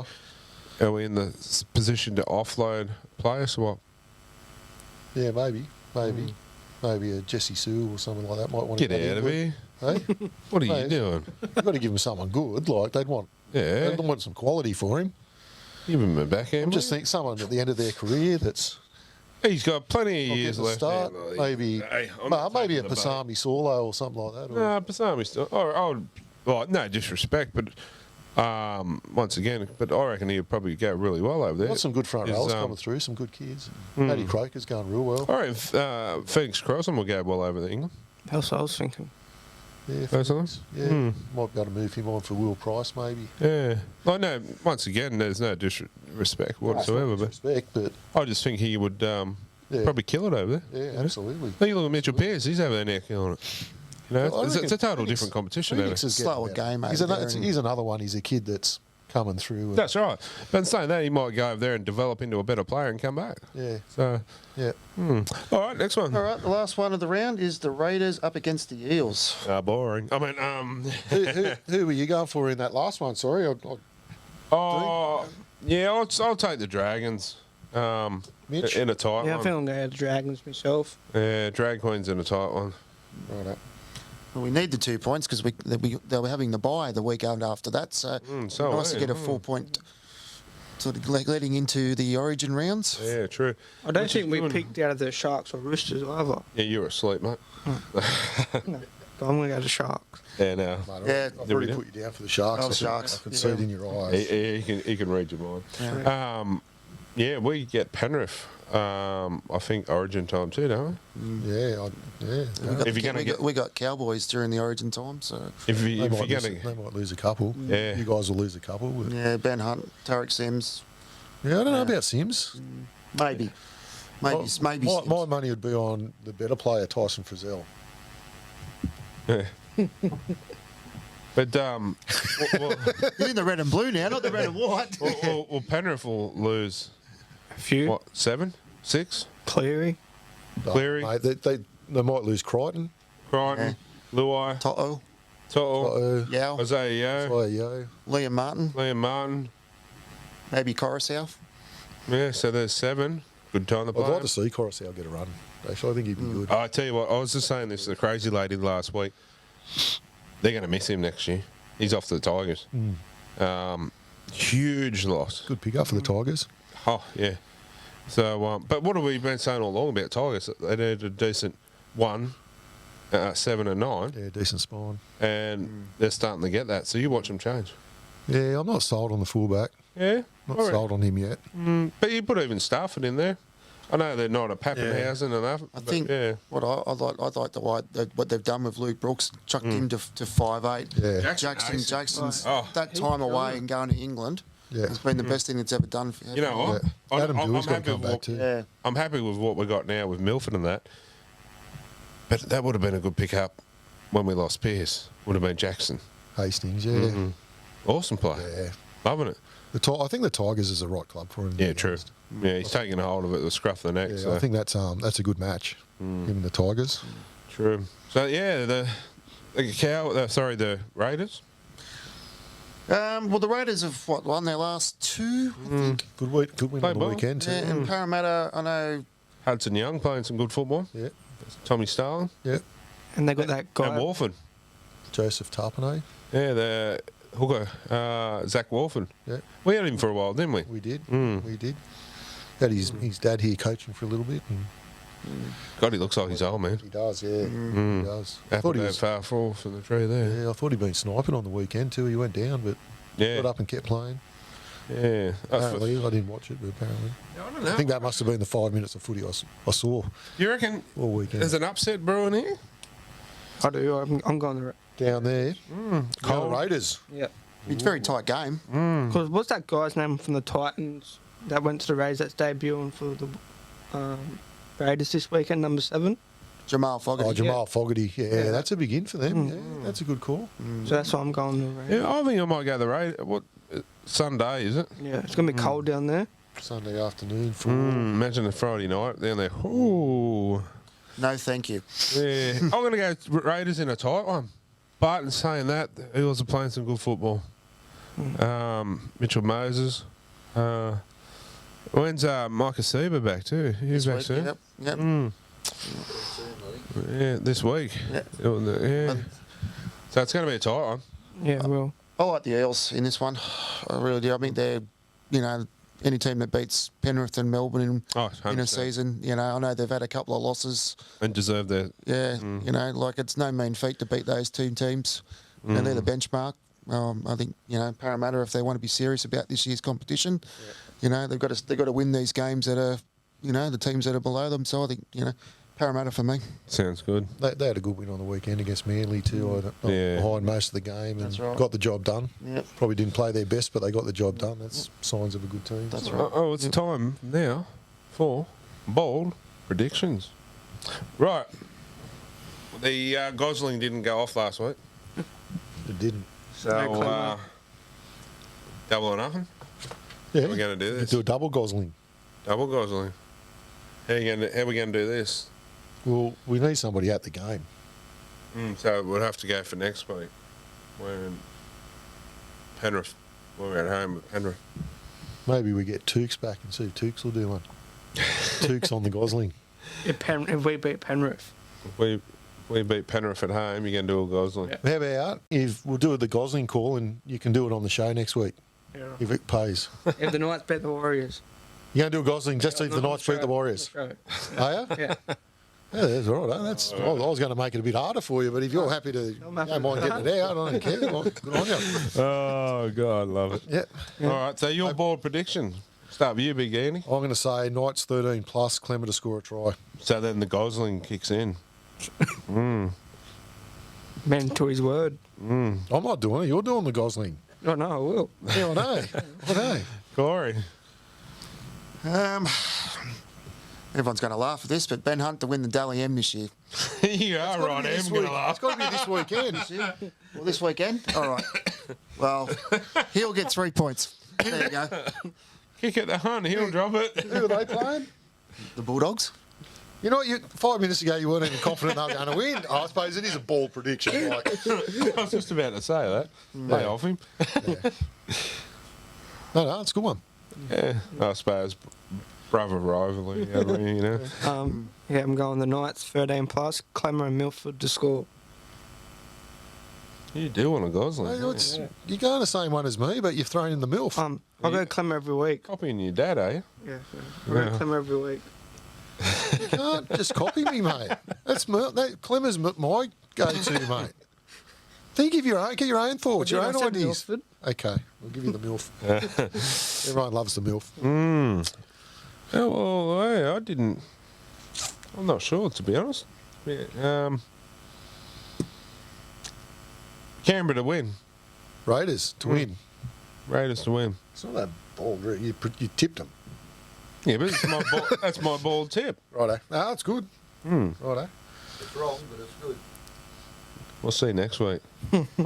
Are we in the position to offload players or what? Yeah, maybe. Maybe a Jesse Sewell or something like that might want to get out of here. Hey? What are you doing? You've got to give him someone good. Like they'd want some quality for him. Give him a backhand. I'm just thinking someone at the end of their career that's He's got plenty of not years getting a left. start. there, like, Maybe, hey, I'm well, not maybe a taking the bait. Pasami Solo or something like that. Or, No, Pasami still. Well, no disrespect, but once again, but I reckon he'll probably go really well over there. got some good front Is, rows coming through, some good kids. Hmm. Paddy Croker's going real well. I reckon Phoenix Crossland will go well over there, England. That's what I was thinking. Yeah, Phoenix? yeah. Hmm. Might be able to move him on for Will Price, maybe. Yeah. I know, once again, there's no disrespect whatsoever, but Respect, but I just think he would probably kill it over there. yeah, absolutely. Look at Mitchell Pearce, he's over there now killing it. You know, Well, I it's a reckon total different competition over Phoenix there. is getting Slower better. game He's, over there, he's another one. He's a kid that's coming through. And, That's right. But in saying that, he might go over there and develop into a better player and come back. yeah, So, yeah. all right, next one. All right, the last one of the round is the Raiders up against the Eels. Boring. I mean, Who were you going for in that last one? Sorry. I'll take the Dragons. Mitch? In a tight Yeah, I one. think I'm going to have the Dragons myself. Yeah, Drag Queen's in a tight one. Right. Well, we need the 2 points because they were having the bye the weekend after that, so, so nice to yeah, get a 4 point sort of leading into the Origin rounds. Yeah, true. I don't Which think is we good. picked out of the Sharks or Roosters either. Yeah, you were asleep, mate. No. But I'm going to go to Sharks. Yeah, no. Mate, Yeah. I've There we already go. put you down for the Sharks. Oh, Sharks. I can see it in your eyes. He can read your mind. Yeah. We get Penrith. I think Origin time too, don't we? Yeah, If you're gonna we got Cowboys during the Origin time, so If They, you're might lose, gonna, they might lose a couple. Yeah. You guys will lose a couple. But yeah, Ben Hunt, Tarek Sims, yeah, I don't know about Sims. maybe My Sims. money would be on the better player, Tyson Frizzell. yeah. But He's in the red and blue now, not the red and white. well, Penrith will lose A few. what 7, 6? Cleary. Cleary. Mate, they might lose Crichton. Crichton, Luai, Toto, Toto, Yao, Isaiah Yeo, Yo. Liam Martin, Liam Martin. maybe Coruscant. Yeah, so there's 7. Good time to I'd play. like to see Coruscant get a run. Actually, I think he'd be good. I tell you what, I was just saying this to the crazy lady last week. They're going to miss him next year. He's off to the Tigers. Huge loss. Good pick up for the Tigers. Oh, yeah. So, but what have we been saying all along about Tigers? They need a decent 1, 7 and 9, Yeah, decent spine. and they're starting to get that. So you watch them change. Yeah, I'm not sold on the fullback. Yeah, Not all right. sold on him yet. But you put even Stafford in there. I know they're not a Pappenhausen and that. I think yeah. what I like what they've done with Luke Brooks, chucked him to 5'8". Yeah. Jackson's Oh, that time away and going to England Yeah. has been the best thing that's ever done. For You know what? Yeah. Adam Dewey's got to happy come with back too. Yeah. I'm happy with what we got now with Milford and that. But that would have been a good pickup when we lost Pearce. Would have been Jackson. Hastings, yeah. Awesome player. Yeah. Loving it. I think the Tigers is the right club for him. to Yeah, be true. honest. Yeah, he's taking a hold of it, the scruff of the neck. Yeah, so. I think that's a good match. Him and the Tigers. True. So yeah, the Raiders. Well, the Raiders have won their last 2, I think. Good win Played on the well. weekend too. Yeah, and Parramatta, I know. Hudson Young playing some good football. Yeah, Tommy Starling yeah. And they got that and guy. Warford. Joseph Tarpanay. Yeah, the hooker, Zach Warford. Yeah, We had him for a while, didn't we? we did. Mm. We did. Had his dad here coaching for a little bit. And God, he looks like he's old, man. he does, yeah. He does. I Apple thought he don't was. far fall from the tree there. Yeah, I thought he'd been sniping on the weekend too. He went down, but Yeah, got up and kept playing. yeah. Apparently, I didn't watch it, but apparently, I don't know. I think that must have been the 5 minutes of footy I saw You reckon all weekend. there's an upset brewing here? I do. I'm going to. Down there, Cold. the Raiders. Yeah. It's a very tight game. Because what's that guy's name from the Titans that went to the Raiders that's debuting for the Raiders this weekend, number 7? Jamal Fogarty. Oh, Jamal Fogarty. Yeah, that's a big in for them. Mm. Yeah, that's a good call. So that's why I'm going to the Raiders. Yeah, I think I might go the Raiders. What Sunday is it? Yeah, it's going to be cold down there. Sunday afternoon for Imagine a Friday night down there. Ooh. No, thank you. Yeah, I'm going to go Raiders in a tight one. But in saying that, the Eagles are playing some good football. Mitchell Moses. When's Micah Sieber back too? He's back Week, soon. Yep. Yeah, this week. Yep. Yeah. So it's going to be a tight one. Yeah, well. I like the Eels in this one. I really do. I think they're, any team that beats Penrith and Melbourne in a 100%. season. You know, I know they've had a couple of losses. And deserve that. Yeah, you know, like it's no mean feat to beat those two teams, and they're the benchmark. I think Parramatta, if they want to be serious about this year's competition, they've got to win these games that are, the teams that are below them. So I think Parramatta for me. Sounds good. They had a good win on the weekend against Manly too. Behind most of the game and got the job done. Yep. Probably didn't play their best, but they got the job done. That's signs of a good team. That's right. Oh, it's time now for bold predictions. Right. The Gosling didn't go off last week. It didn't. So, double or nothing? Yeah. How are we going to do this? Do a double Gosling. Double Gosling. How are we going to do this? Well, we need somebody at the game. So we'll have to go for next week. When Penrith, when we're at home with Penrith. Maybe we get Tukes back and see if Tukes will do one. Tukes on the Gosling. If we beat Penrith. If we beat Penrith at home, you're going to do a Gosling. How about if we'll do the Gosling call and you can do it on the show next week, if it pays. If the Knights beat the Warriors. You're going to do a Gosling just if the Knights beat the Warriors? Are you? Yeah. Yeah, that's all right. I was going to make it a bit harder for you, but if you're happy to, don't mind getting it out, I don't care. Well, good on you. Oh, God, love it. Yeah. All right, so your bold prediction. Start with you, Big Andy. I'm going to say Knights 13 plus, Clemmer to score a try. So then the Gosling kicks in. Man to his word. I'm not doing it. You're doing the Gosling. Oh, no, I will. Yeah, I know. I know. Corey. Everyone's going to laugh at this, but Ben Hunt to win the Dally M this year. You are right, I'm going to laugh. It's got to be this weekend. Well, this weekend? All right. Well, he'll get 3 points. There you go. Kick at the Hunt, he'll drop it. Who are they playing? The Bulldogs. You know what? 5 minutes ago, you weren't even confident they were going to win. I suppose it is a bold prediction. Like. I was just about to say that. Lay off him. No, it's a good one. Yeah, I suppose brother rivalry, Yeah, I'm going the Knights 13 plus, Clemmer and Milford to score. You do want a Gosling. Hey, you're going the same one as me, but you've thrown in the MILF. I go Clemmer every week. Copying your dad, eh? Yeah, I go Clemmer every week. You can't just copy me, mate. Clemmer's my go-to, mate. Think of your own, get your own thoughts, your own ideas. Milford. Okay, we'll give you the MILF. Everyone loves the MILF. Oh, well, hey, I didn't. I'm not sure, to be honest. Canberra to win. Raiders to win. Raiders to win. It's not that bold. You tipped them. Yeah, but that's my bold tip. Righto. No, that's good. Righto. It's wrong, but it's good. We'll see next week.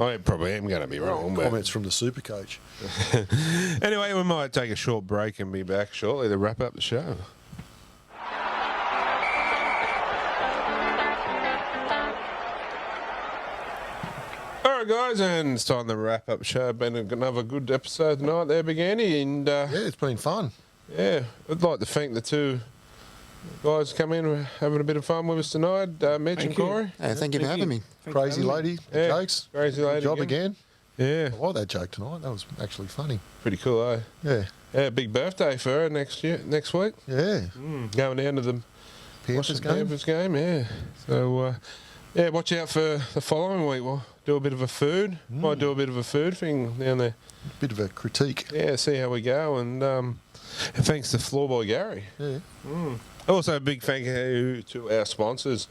I probably am going to be wrong. Comments from the super coach. Anyway, we might take a short break and be back shortly to wrap up the show. All right, guys, and it's time to wrap up the show. Been another good episode tonight there, Big Andy. And, yeah, it's been fun. Yeah, I'd like to thank the two guys who come in having a bit of fun with us tonight, Mitch and Corey. Hey, thank you for having me. Crazy lady, jokes. Crazy lady. Good job again. Yeah. I like that joke tonight. That was actually funny. Pretty cool, eh? Yeah. Yeah, big birthday for her next week. Yeah. Going down to the Panthers game, yeah. So, yeah, watch out for the following week. We'll do a bit of a food. Might do a bit of a food thing down there. Bit of a critique. Yeah, see how we go. And thanks to Floorboy Gary. Yeah. Also, a big thank you to our sponsors.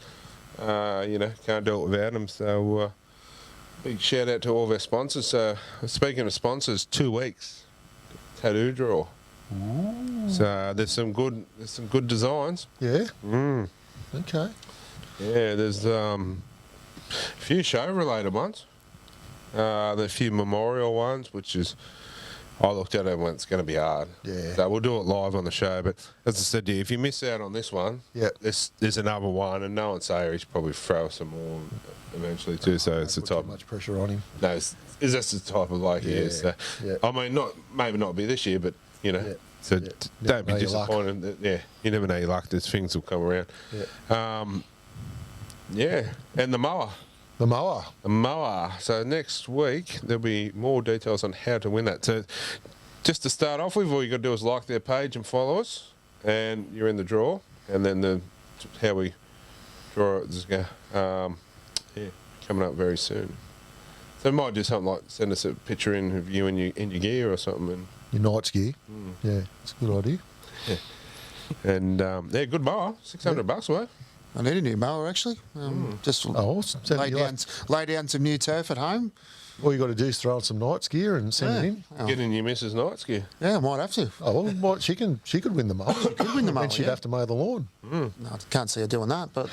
Can't do it without them. So, big shout out to all of our sponsors. Speaking of sponsors, 2 weeks tattoo draw. Ooh. So there's some good designs. Yeah. Okay. Yeah, there's a few show related ones. There's a few memorial ones, which is I looked at it and went, it's going to be hard. Yeah. So we'll do it live on the show. But as I said to you, if you miss out on this one, there's another one, and no one's saying he's probably throw some more eventually too. So it's the type. Too much pressure on him. No, is that's the type of bloke he is. So, I mean, maybe not be this year, but So don't be disappointed. That, you never know your luck. There's things will come around. And the mower. The mower. The mower. So next week there'll be more details on how to win that. So just to start off with, all you got to do is like their page and follow us, and you're in the draw. And then how we draw it is coming up very soon. So we might do something like send us a picture in of you in your gear or something. And Your Knights gear. Yeah, it's a good idea. yeah, and good mower, $600 worth. I need a new mower actually. Just lay down some new turf at home. All you got to do is throw on some Knights gear and send it in. Oh. Get in your Mrs. Knight's gear. Yeah, I might have to. Oh, well, she could win the mower. She could win the mower, And she'd have to mow the lawn. No, I can't see her doing that, but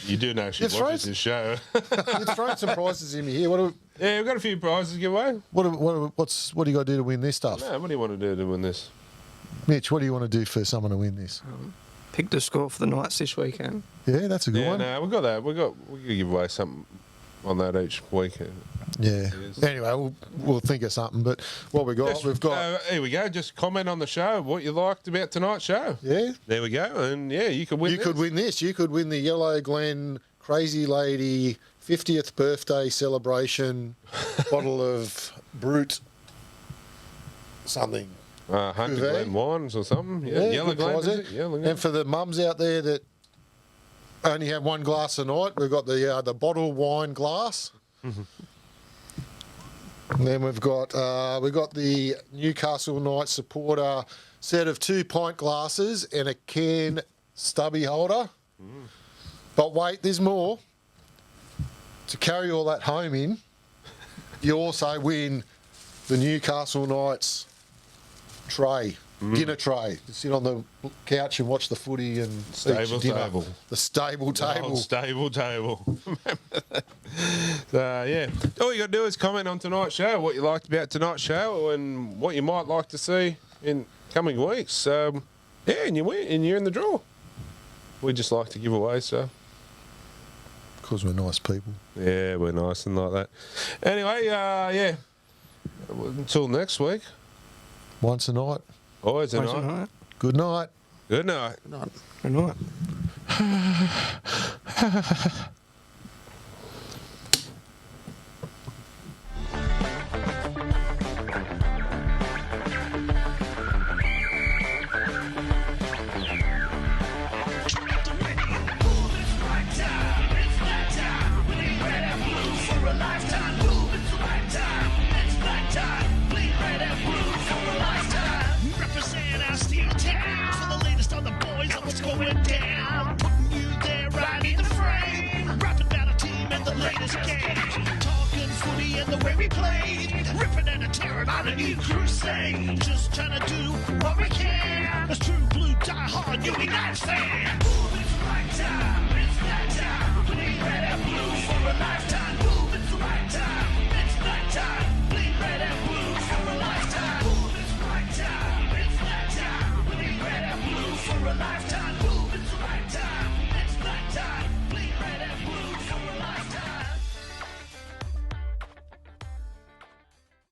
You do know she watches this show. You've thrown some prizes in here. Yeah, we've got a few prizes to give away. What do you got to do to win this stuff? No, what do you want to do to win this? Mitch, what do you want to do for someone to win this? Pick the score for the Knights this weekend. Yeah, that's a good one. No, we've got that. We could give away something on that each weekend. Yeah. Anyway, we'll think of something. But what we've got. Here we go. Just comment on the show what you liked about tonight's show. Yeah. There we go. And you could win. You could win this. You could win the Yellow Glen Crazy Lady 50th birthday celebration bottle of Brute something. Hunter Glen wines or something. Yeah, Yellow Glen. Is it? Yellow Glen. And for the mums out there that only have one glass a night, we've got the bottle wine glass. And then we've got the Newcastle Knights supporter set of 2 pint glasses and a can stubby holder. But wait, there's more. To carry all that home in, you also win the Newcastle Knights tray, dinner tray. To sit on the couch and watch the footy and Stable eat your dinner. table. The stable table. The old stable table. So, yeah. All you got to do is comment on tonight's show, what you liked about tonight's show and what you might like to see in coming weeks. And you win, and you're in the draw. We just like to give away, so. Because we're nice people. Yeah, we're nice and like that. Anyway, until next week. Once a night. Always a night. Good night. Good night. Good night. Going down, putting you there right in the frame, rapping about a team and the latest games, talking footy and the way we played, ripping and tearing on a new crusade, just trying to do what we can, as true blue die-hard New United fan. Moving right time.